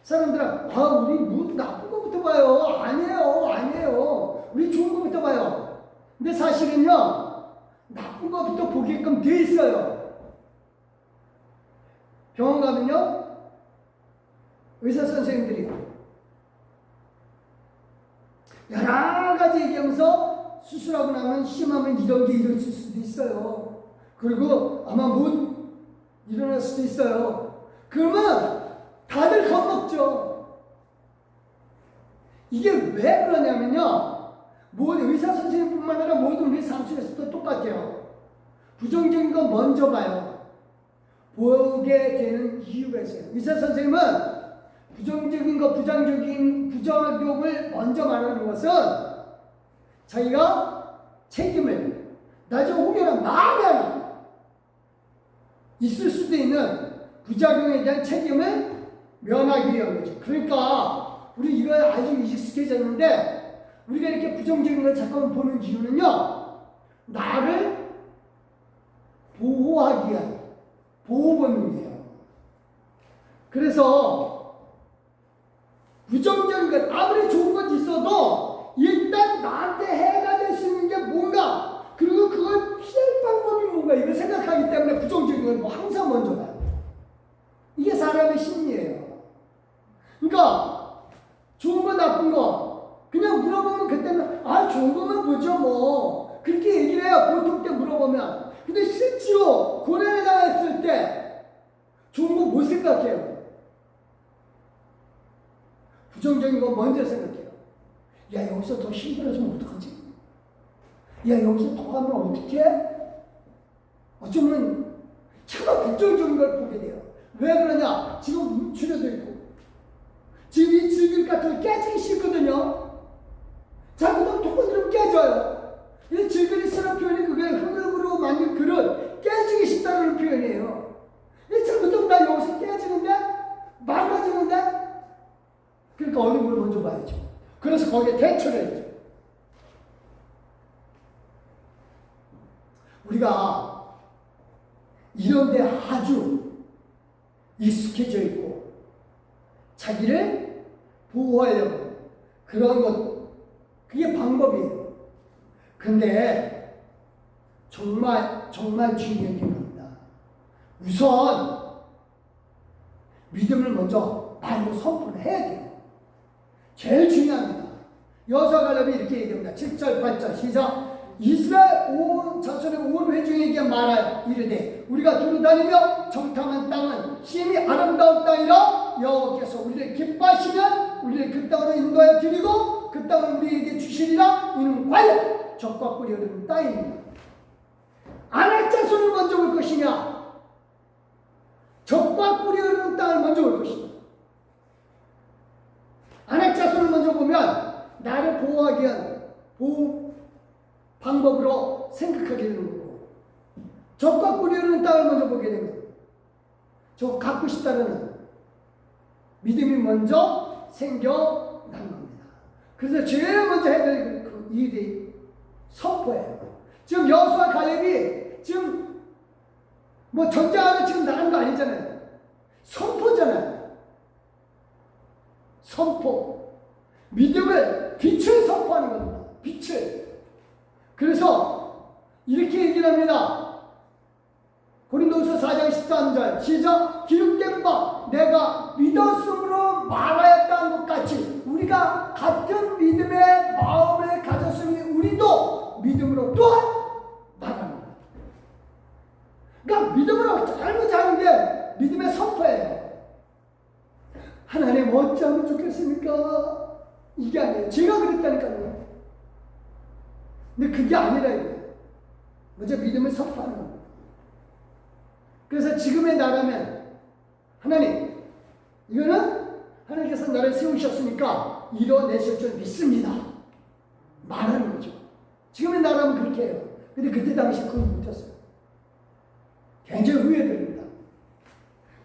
사람들은 우리 뭐 나쁜 것부터 봐요. 아니에요. 우리 좋은 것부터 봐요. 근데 사실은요, 나쁜 것부터 보게끔 돼 있어요. 병원 가면요, 의사 선생님들이 여러 가지 얘기하면서 수술하고 나면 심하면 이런 게 일어날 수도 있어요. 그리고 아마 못 일어날 수도 있어요. 그러면 다들 겁먹죠. 이게 왜 그러냐면요, 모든 의사 선생님뿐만 아니라 모든 우리 삶 속에서도 똑같아요. 부정적인 건 먼저 봐요. 보게 되는 이유가 있어요. 의사 선생님은 부정적인 것, 부정을 먼저 말하는 것은 자기가 책임을 나중에 혹여나 만에 하나 있을 수도 있는 부작용에 대한 책임을 면하기 위한 거죠. 그러니까 우리 이거 아주 익숙해졌는데, 우리가 이렇게 부정적인 걸 잠깐 보는 이유는요, 나를 보호하기 위한 보호 본능이에요. 그래서 부정적인 것, 아무리 좋은 것 있어도 일단 나한테 해가 될 수 있는 게 뭔가, 그리고 그걸 피할 방법이 뭔가, 이걸 생각하기 때문에 부정적인 걸 뭐 항상 먼저 봐요. 이게 사람의 심리예요. 그러니까 좋은 거 나쁜 거 그냥 물어보면 그때는 좋은 거면 뭐죠 뭐, 그렇게 얘기를 해요. 보통 때 물어보면. 근데 실제로 고난에 당했을 때 좋은 거 못 생각해요. 부정적인 거 먼저 생각해요. 야, 여기서 더 힘들어지면 어떡하지? 야, 여기서 더 가면 어떡해? 어쩌면 차가 부정적인 걸 보게 돼요. 왜 그러냐? 지금 움츠려져 있고, 지금 이 질길 같은 거 깨지기 싫거든요. 잘못하면 도구들은 깨져요. 이 질길이 쓰는 표현이 그게 흙으로 만든 그릇, 깨지기 쉽다는 표현이에요. 이 잘못하면 나 여기서 깨지는데? 망가지는데? 그러니까 어느 걸 먼저 봐야죠. 그래서 거기에 대처를 해야죠. 우리가 이런 데 아주 익숙해져 있고 자기를 보호하려고 그런 것, 그게 방법이에요. 근데 정말 중요한 게 겁니다. 우선 믿음을 먼저 말로 선포를 해야 돼요. 제일 중요합니다. 여호수아갈렙이 이렇게 얘기합니다. 7절 8절 시작. 이스라엘 온 자손의 온 회중에게 말하여 이르되 우리가 두루다니며 정탐한 땅은 심히 아름다운 땅이라 여호와께서 우리를 기뻐하시면 우리를 그 땅으로 인도하여 드리고 그 땅을 우리에게 주시리라. 이는 과연 젖과 꿀이 흐르는 땅입니다. 아낙 자손을 먼저 올 것이냐, 젖과 꿀이 흐르는 땅을 먼저 올 것이냐. 아낙 자손을 먼저 보면 나를 보호하는 보호하기 위한 보호 방법으로 생각하게 되는 거고, 적과 꾸려는 땅을 먼저 보게 되면 저 갖고 싶다는 믿음이 먼저 생겨나는 겁니다. 그래서 제일 먼저 해야 될 그 일이 선포예요. 지금 여호수아 갈렙이 지금 뭐 전쟁하러 지금 나가는 거 아니잖아요. 선포잖아요. 선포. 믿음을, 빛을 선포하는 겁니다. 빛을. 그래서 이렇게 얘기를 합니다. 고린도후서 4장 13절 시작. 기록된 바 내가 믿었으므로 말하였다는 것 같이 우리가 같은 믿음의 마음을 가졌으니 우리도 믿음으로 또한 말하는 거예요. 그러니까 믿음으로 잘못 하는 게 믿음의 선포예요. 하나님 어찌하면 좋겠습니까? 이게 아니에요. 제가 그랬다니까요. 근데 그게 아니라 이거예요. 먼저 믿음을 선포하는 겁니다. 그래서 지금의 나라면 하나님, 이거는 하나님께서 나를 세우셨으니까 이뤄내실 줄 믿습니다. 말하는 거죠. 지금의 나라면 그렇게 해요. 근데 그때 당시 그걸 못했어요. 굉장히 후회됩니다.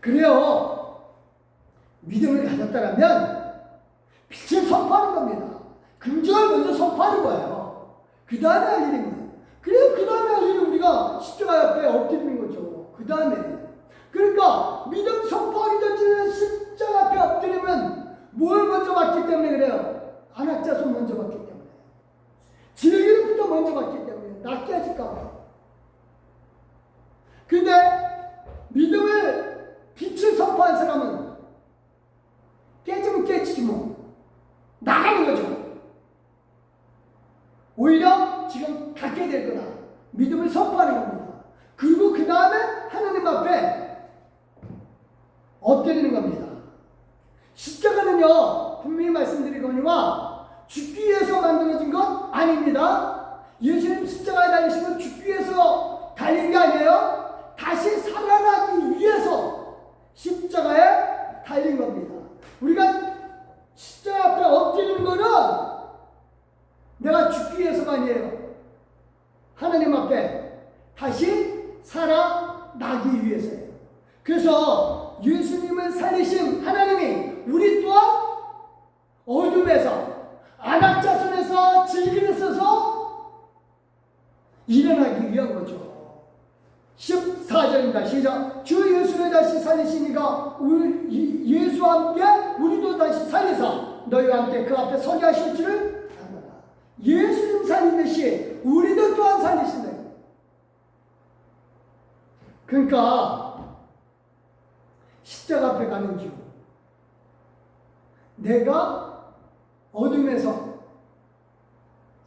그래요. 믿음을 가졌다면 빛을 선포하는 겁니다. 긍정을 먼저 선포하는 거예요. 그 다음에 할 일인 거예요. 그래요. 그 다음에 할 일은 우리가 십자가 옆에 엎드리는 거죠. 그 다음에. 그러니까 믿음 선포하기 전에 십자가 앞에 엎드리면 뭘 먼저 받기 때문에 그래요. 안악자손 먼저 받기 때문에. 지뢰기름부터 먼저 받기 때문에. 낫게 하실까 봐. 근데 믿음을 빛을 선포한 사람은 깨지면 깨지지 뭐. 나가는 거죠. 오히려 지금 갖게 될 거다. 믿음을 선포하는 겁니다. 그리고 그 다음에 하나님 앞에 엎드리는 겁니다. 십자가는요, 분명히 말씀드리거니와 죽기 위해서 만들어진 것 아닙니다. 예수님 십자가에 달리신 건 죽기 위해서 달린 게 아니에요. 다시 살아나기 위해서 십자가에 달린 겁니다. 우리가 십자가 앞에 엎드리는 거는 내가 죽기 위해서가 아니에요. 하나님 앞에 다시 살아나기 위해서예요. 그래서 예수님을 살리신 하나님이 우리 또한 어둠에서 안악자손에서 질기를 써서 일어나기 위한 거죠. 14절입니다. 시작. 주 예수를 다시 살리시니가 예수와 함께 우리도 다시 살리사 너희와 함께 그 앞에 서게 하실 줄을 아노라. 예수님 살리듯이 우리도 또한 살리신다. 그러니까 십자가 앞에 가는 길, 내가 어둠에서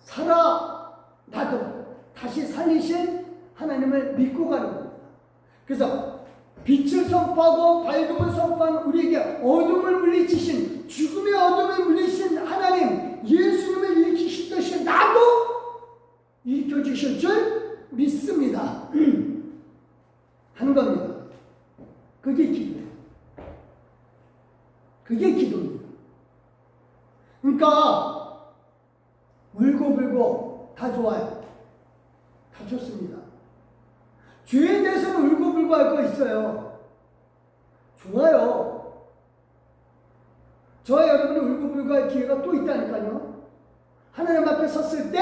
살아나도 다시 살리신 하나님을 믿고 가는 겁니다. 그래서 빛을 선포하고 밝음을 선포한 우리에게 어둠을 물리치신, 죽음의 어둠을 물리치신 하나님 예수님을 일으키시듯이 나도 일으켜주실 줄 믿습니다 하는 겁니다. 그게 기도예요. 그게 기도입니다. 그러니까 울고불고 다 좋아요. 다 좋습니다. 죄에 대해서는 울고불고 할 거 있어요. 좋아요. 저와 여러분이 울고불고 할 기회가 또 있다니까요. 하나님 앞에 섰을 때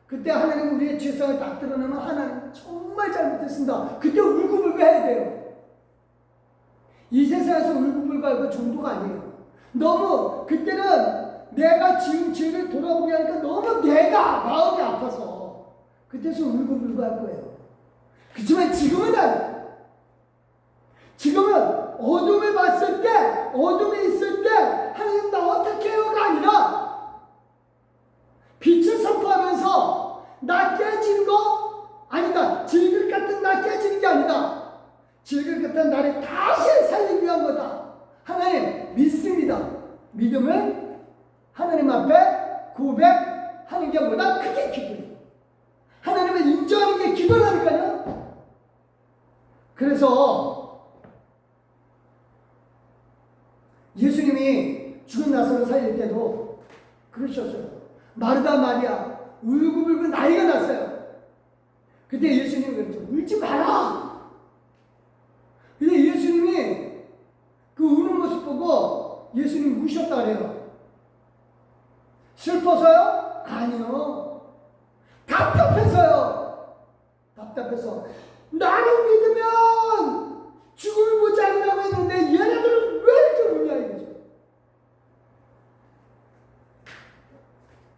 그때 하나님 우리의 죄성을 딱 드러내면 하나님 정말 잘못했습니다. 그때 울고불고 해야 돼요. 이 세상에서 울고불고 할 거 정도가 아니에요. 너무 그때는 내가 지은 죄를 돌아보게 하니까 너무 내가 마음이 아파서 그때서 울고불고 할 거예요. 그렇지만 지금은 아니에요. 지금은 어둠을 봤을 때, 어둠에 있을 때 하나님 나 어떻게 해요가 아니라 빛을 선포하면서 나 깨지는 거 아니다. 질글 같은 나 깨지는 게 아니다. 질글 같은 나를 다시 살리기 위한 거다. 하나님 믿습니다. 믿음을 하나님 앞에 고백하는 게 보다 크게 기도해요. 하나님을 인정하는 게 기도라니까요. 그래서 예수님이 죽은 나사로를 살릴 때도 그러셨어요. 마르다 마리아 울고불고 난리가 났어요. 그때 예수님이 그랬죠. 울지 마라. 근데 예수님이 그 우는 모습 보고 예수님이 우셨다 그래요. 슬퍼서요? 아니요. 답답해서요. 답답해서 나를 믿으면 죽음을 보지 않으라고 했는데 얘네들은 왜 이렇게 우냐 이거죠.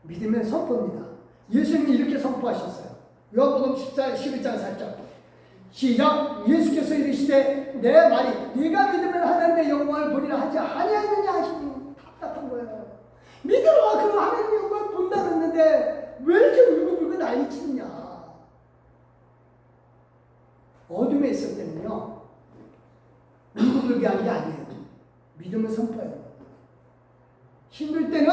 믿음의 선포입니다. 예수님이 이렇게 선포하셨어요. 요한복음 11장 4절 시작. 예수께서 이르시되 내 말이 네가 믿으면 하나님의 영광을 보리라 하지 아니하느냐 하시니 답답한 거예요. 믿으라 그럼 하나님의 영광을 본다 그랬는데 왜 이렇게 울고불고 난리치느냐. 어둠에 있을 때는요 울고불고 하는 게 아니에요. 믿음을 선포해요. 힘들 때는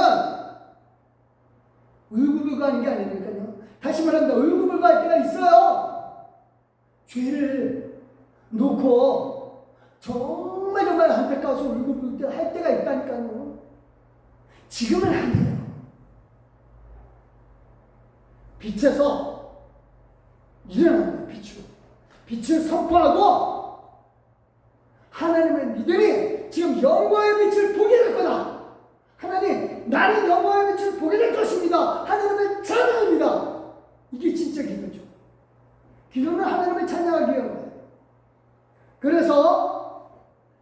울고불고 하는 게 아니니까요. 다시 말합니다. 울고불고 할 때가 있어요. 죄를 놓고 정말 안타까워서 울고불고 할 때가 있다니까요. 지금은 아니에요. 빛에서 일어납니다. 빛을 선포하고 하나님을 믿으니 지금 영광의 빛을 보게 될 거다. 하나님, 나는 영광의 빛을 보게 될 것입니다. 하나님을 찬양합니다. 이게 진짜 기도죠. 기도는 하나님을 찬양하기 위한 거예요. 그래서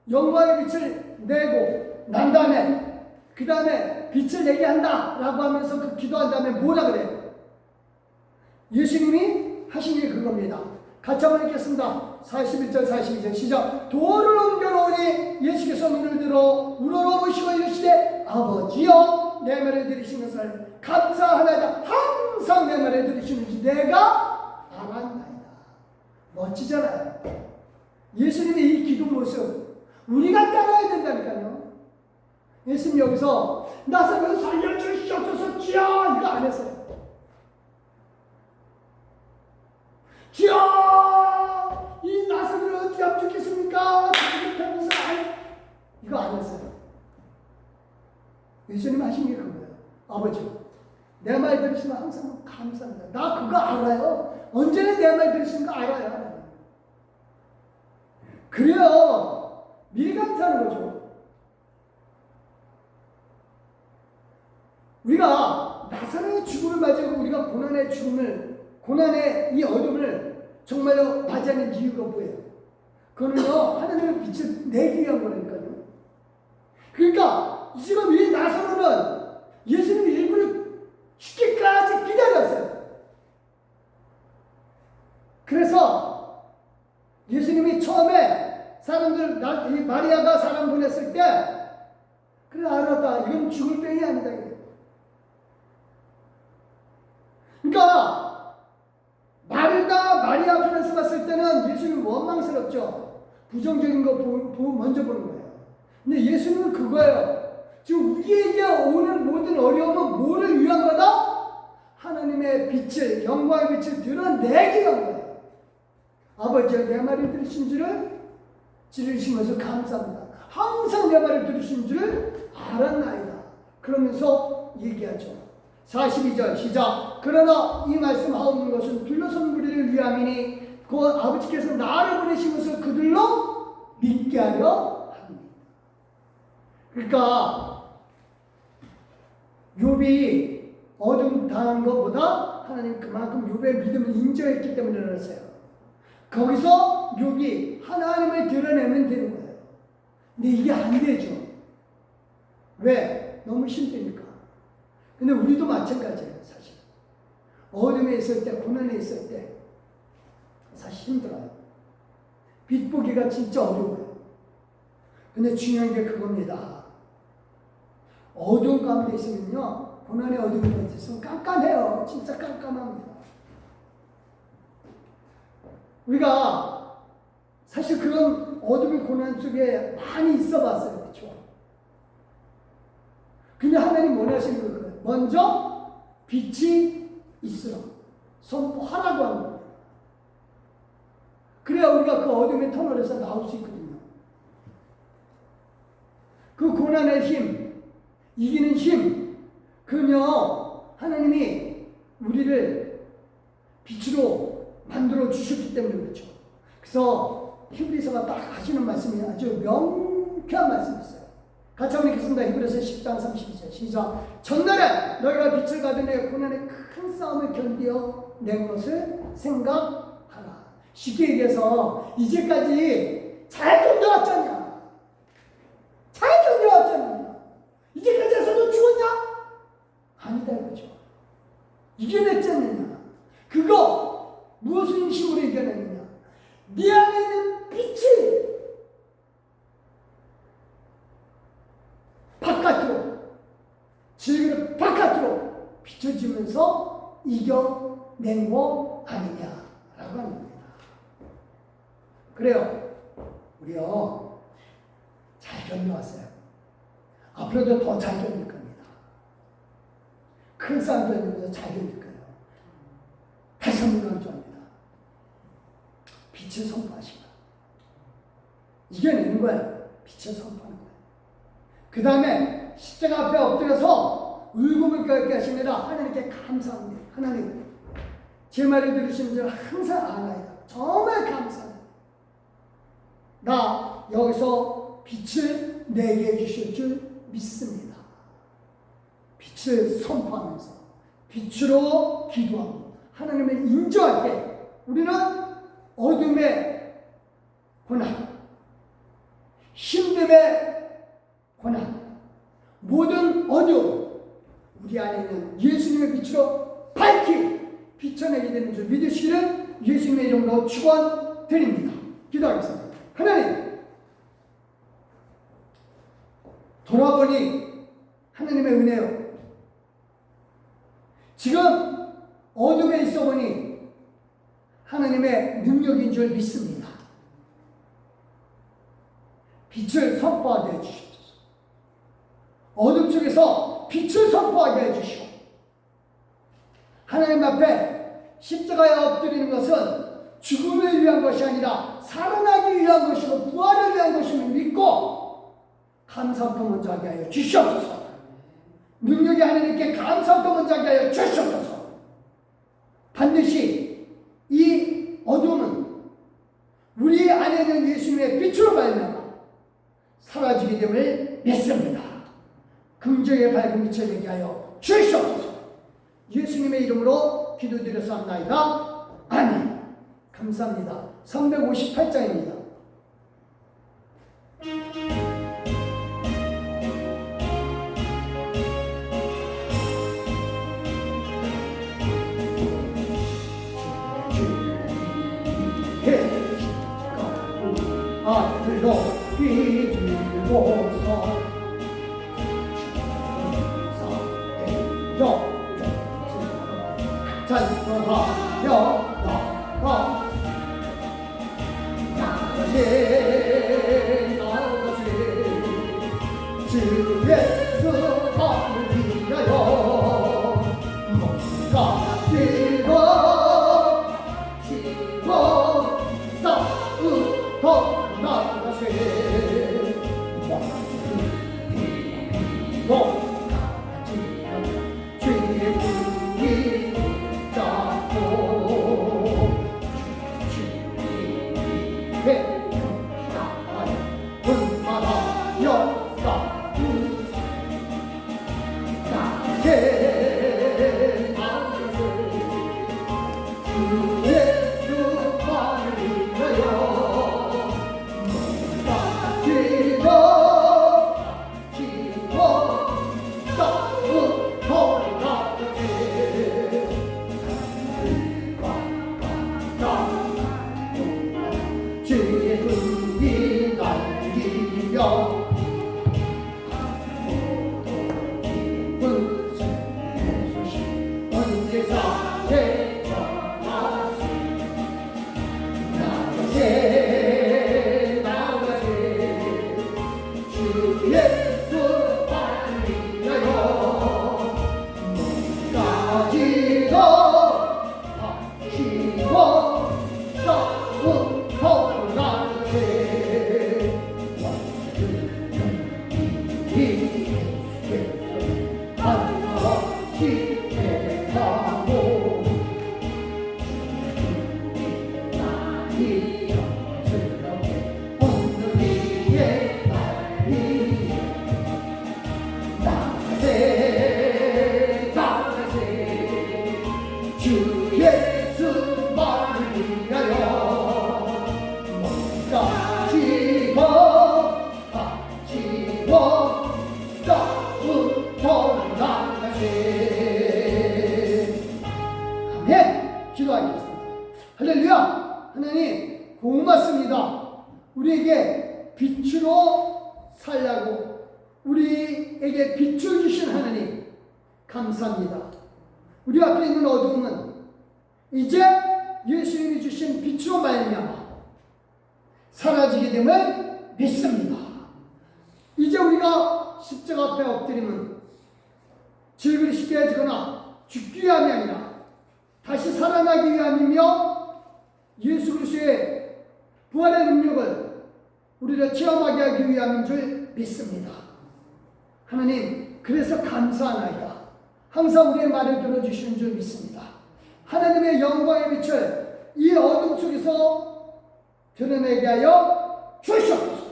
영광의 빛을 내고 난 다음에 그 다음에 빛을 내게 한다 라고 하면서 그 기도한 다음에 뭐라 그래요? 예수님이 하신 게 그겁니다. 같이 한번 읽겠습니다. 41절 42절 시작. 돌을 옮겨놓으니 예수께서 눈을 들어 우러러보시고 이르시되 아버지여 내 말을 들으신 것을 감사하나이다. 항상 내 말을 들으시는지 내가 알았나이다. 멋지잖아요. 예수님의 이 기도 모습 우리가 따라야 된다니까요. 예수님 여기서 나사로를 살려주시옵소서 주여 이거 안 했어요. 주여 이 나사로를 어떻게 하면 좋겠습니까? 이거 안 했어요. 예수님 하신 게 그거예요. 아버지 내 말 들으시면 항상 감사합니다. 나 그거 알아요. 언제나 내 말 들으시는 거 알아요. 그래요. 미리 감사하는 거죠. 우리가 나사로의 죽음을 맞이하고 우리가 고난의 이 어둠을 정말로 맞이하는 이유가 뭐예요? 그거는요, 하나님의 빛을 내기 위한 거라니까요. 그러니까 지금 이 나사로는 예수님이 일부러 죽기까지 기다렸어요. 그래서 예수님이 처음에 이 마리아가 사람 보냈을 때 그래 알았다. 이건 죽을 병이 아니다. 그러니까 마리아 편에서 봤을 때는 예수님이 원망스럽죠. 부정적인 거 먼저 보는 거예요. 근데 예수님은 그거예요. 지금 우리에게 오는 모든 어려움은 뭐를 위한 거다? 하나님의 빛을, 영광의 빛을 드러내기 위한 거예요. 아버지여 내 말을 들으신 것을 감사합니다. 항상 내 말을 들으신 줄 알았나이다. 그러면서 얘기하죠. 42절 시작. 그러나 이 말씀하옵는 것은 둘러선 무리를 위함이니 그 아버지께서 나를 보내신 것을 그들로 믿게 하려 합니다. 그러니까 욥이 어둠 당한 것보다 하나님 그만큼 욥의 믿음을 인정했기 때문에 그랬어요. 거기서 욥이 하나님을 드러내면 되는 거예요. 근데 이게 안 되죠. 왜? 너무 힘드니까. 근데 우리도 마찬가지예요, 사실. 어둠에 있을 때, 고난에 있을 때 사실 힘들어요. 빛 보기가 진짜 어려워요. 근데 중요한 게 그겁니다. 어두운 가운데 있으면요, 고난의 어둠이 있으면 깜깜해요. 진짜 깜깜합니다. 우리가 사실 그런 어둠의 고난 속에 많이 있어 봤어요. 그렇죠? 근데 하나님 원하시는 거예요. 먼저 빛이 있으라. 선포하라고 하는 거예요. 그래야 우리가 그 어둠의 터널에서 나올 수 있거든요. 그 고난의 힘, 이기는 힘, 그는요, 하나님이 우리를 빛으로 만들어 주셨기 때문에 그렇죠. 그래서 히브리서가 딱 하시는 말씀이 아주 명쾌한 말씀이 있어요. 같이 한번 읽겠습니다. 히브리서 10장 32절 시작. 전날에 너희가 빛을 받은 내 고난의 큰 싸움을 견디어 낸 것을 생각하라. 쉽게 얘기해서 이제까지 잘 견뎌왔잖냐? 잘 견뎌왔잖냐? 이제까지 해서도 죽었냐? 아니다 이거죠. 이겨냈지 않느냐? 그거 무슨 식으로 이겨냈느냐? 네 안에 있는 빛이 바깥으로, 질그릇 바깥으로 비춰지면서 이겨낸 거 아니냐라고 하는 겁니다. 그래요. 우리요 잘 견뎌왔어요. 앞으로도 더 잘 견딜 겁니다. 큰 싸움 견디면서 잘 견딜 거예요. 다시 한번 강조합니다. 빛을 선포하시고 이겨내는 거예요. 빛을 선포하는 거예요. 그 다음에 십자가 앞에 엎드려서 울음을 끓게 하시느라 하나님께 감사합니다. 하나님 제 말을 들으시는 줄 항상 아나이다. 정말 감사합니다. 나 여기서 빛을 내게 주실 줄 믿습니다. 빛을 선포하면서 빛으로 기도하고 하나님을 인정할 때 우리는 어둠의 고난, 힘듦의 고난, 모든 어두움 우리 안에 있는 예수님의 빛으로 밝히 비춰내게 되는 줄 믿으시기를 예수님의 이름으로 축원드립니다. 기도하겠습니다. 하나님, 돌아보니 하나님의 은혜요. 지금 어둠에 있어 보니 하나님의 능력인 줄 믿습니다. 빛을 선포하게 해주십시오. 어둠 속에서 빛을 선포하게 해주시고 하나님 앞에 십자가에 엎드리는 것은 죽음을 위한 것이 아니라 살아나기 위한 것이고 부활을 위한 것임을 믿고 감사부터 먼저 하게 하여 주시옵소서. 능력의 하나님께 감사부터 먼저 하게 하여 주시옵소서. 반드시 이 어둠은 우리 안에 있는 예수님의 빛으로 말미암아 사라지게 됨을 믿습니다. 긍정의 밝은 빛을 내게 하여 주시옵소서. 예수님의 이름으로 기도드렸사옵나이다. 아멘. 감사합니다. 358장입니다. 아들로 비들고서 찬송하여 나가 나가세 나가세 주 예수 나를 위하여 뭔가 뛰고 뛰고 싸우고 나가세 너 이 싸움터로 나가세. 아멘. 기도하겠습니다. 할렐루야. 하나님 고맙습니다. 우리에게 빛으로 살라고 우리에게 빛을 주신 하나님 감사합니다. 우리 앞에 있는 어두움은 이제 예수님이 주신 빛으로 말미암아 사라지게 됨을 믿습니다. 이제 우리가 십자가 앞에 엎드림은 질그리 쉽게 해지거나 죽기 위함이 아니라 다시 살아나기 위함이며 예수 그리스도의 부활의 능력을 우리를 체험하게 하기 위함인 줄 믿습니다. 하나님 그래서 감사하나이다. 항상 우리의 말을 들어주시는 줄 믿습니다. 하나님의 영광의 빛을 이 어둠 속에서 드러내게 하여 주시옵소서.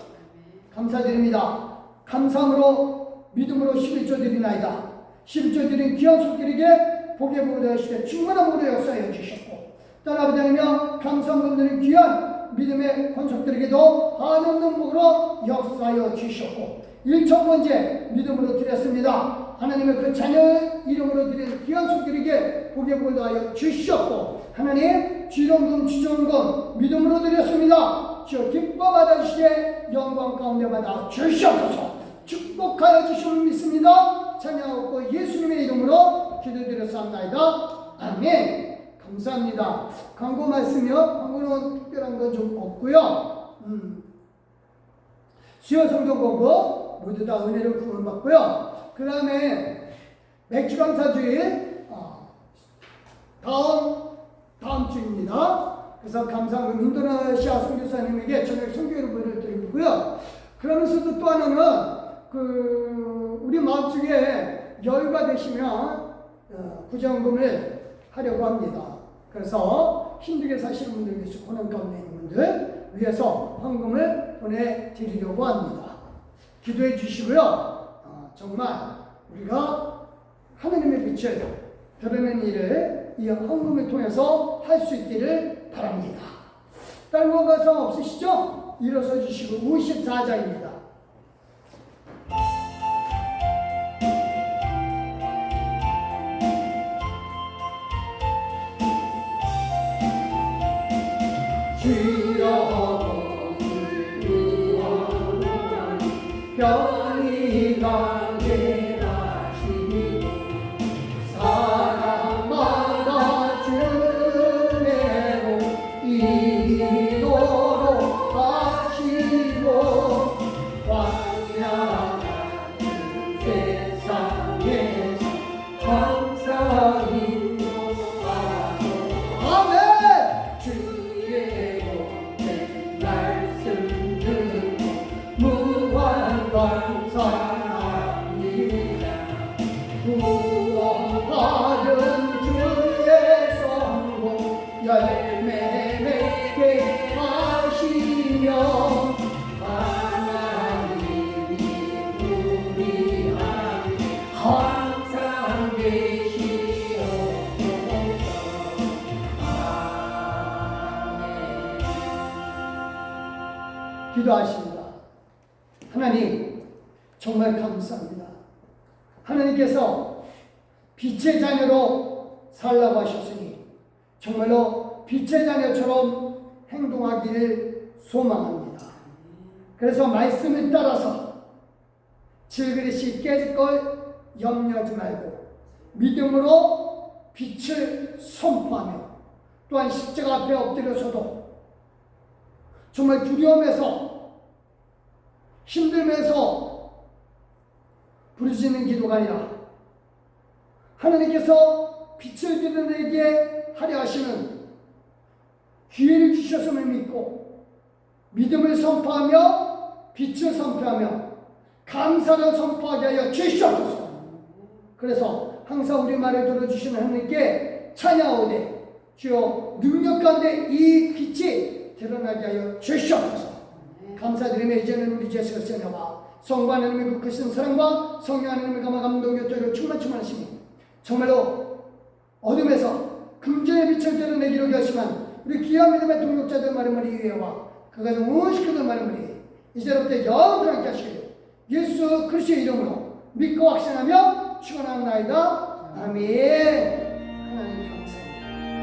감사드립니다. 감사함으로 믿음으로 11조 드리나이다. 11조 드린 귀한 손길에게 복의 복을 하시되 충만한 복으로 역사하여 주셨고 따라아버지 하나며 감사함으로 드린 귀한 믿음의 권속들에게도 한없는 복으로 역사하여 주셨고 1,000번째 믿음으로 드렸습니다. 하나님의 그 자녀의 이름으로 드린 귀한 손길에게 복의 복을 하여 주셨고 하나님 지령금 주정금 믿음으로 드렸습니다. 주여 기뻐 받아주시되 영광 가운데 받아 주시옵소서. 축복하여 주시면 믿습니다. 찬양하고 예수님의 이름으로 기도드렸사옵나이다. 아멘. 감사합니다. 광고 말씀이요. 광고는 특별한 건 좀 없고요. 수요 성경 공부 모두 다 은혜를 구원받고요. 그 다음에 맥주 강사주일 다음 주입니다. 그래서 감사하고 인도네시아 선교사님에게 저녁 선교 여러분을 드리고요. 그러면서도 또 하나는 우리 마음속에 여유가 되시면 구정금을 하려고 합니다. 그래서 힘들게 사시는 분들 위해서 고난 가운데 있는 분들 위해서 헌금을 보내드리려고 합니다. 기도해 주시고요. 정말 우리가 하나님의 빛을 드러내는 일을 이 헌금을 통해서 할 수 있기를 바랍니다. 다른 거 가서 없으시죠? 일어서 주시고 54장입니다. 주여 병이 가게 하시니 사람마다 주내로 이기도록 하시고 광야한 세상에서 항상 인도하소. 아멘. 주의 복된 말씀 듣고 감사합니다. 구원받은 주의 성공 열매 맺게 하시며 하나님이 우리 안에 항상 계시옵소서. 아멘. 기도하십니다. 하나님 정말 감사합니다. 하나님께서 빛의 자녀로 살라고 하셨으니 정말로 빛의 자녀처럼 행동하기를 소망합니다. 그래서 말씀을 따라서 질그릇이 깨질 걸 염려하지 말고 믿음으로 빛을 선포하며 또한 십자가 앞에 엎드려서도 정말 두려움에서 힘들면서 부르짖는 기도가 아니라 하나님께서 빛을 드러내게 하려 하시는 기회를 주셨음을 믿고 믿음을 선포하며 빛을 선포하며 감사를 선포하게 하여 주시옵소서. 그래서 항상 우리 말을 들어주시는 하나님께 찬양하오되 주여 능력 가운데 이 빛이 드러나게 하여 주시옵소서. 감사드리며 이제는 우리 예수 그리스도와 성부 하나님의 그 크신 사랑과 성령 하나님의 감화 감동 교통으로 충만하시니 정말로 어둠에서 긍정의 빛을 드러내기로 결심한 우리 귀한 믿음의 동력자들 마름머리 위에와 그 가정 온 식구들 마름머리 이제로부터 영원히 함께 하시기를 예수 그리스도의 이름으로 믿고 확신하며 축원합니다. 아멘.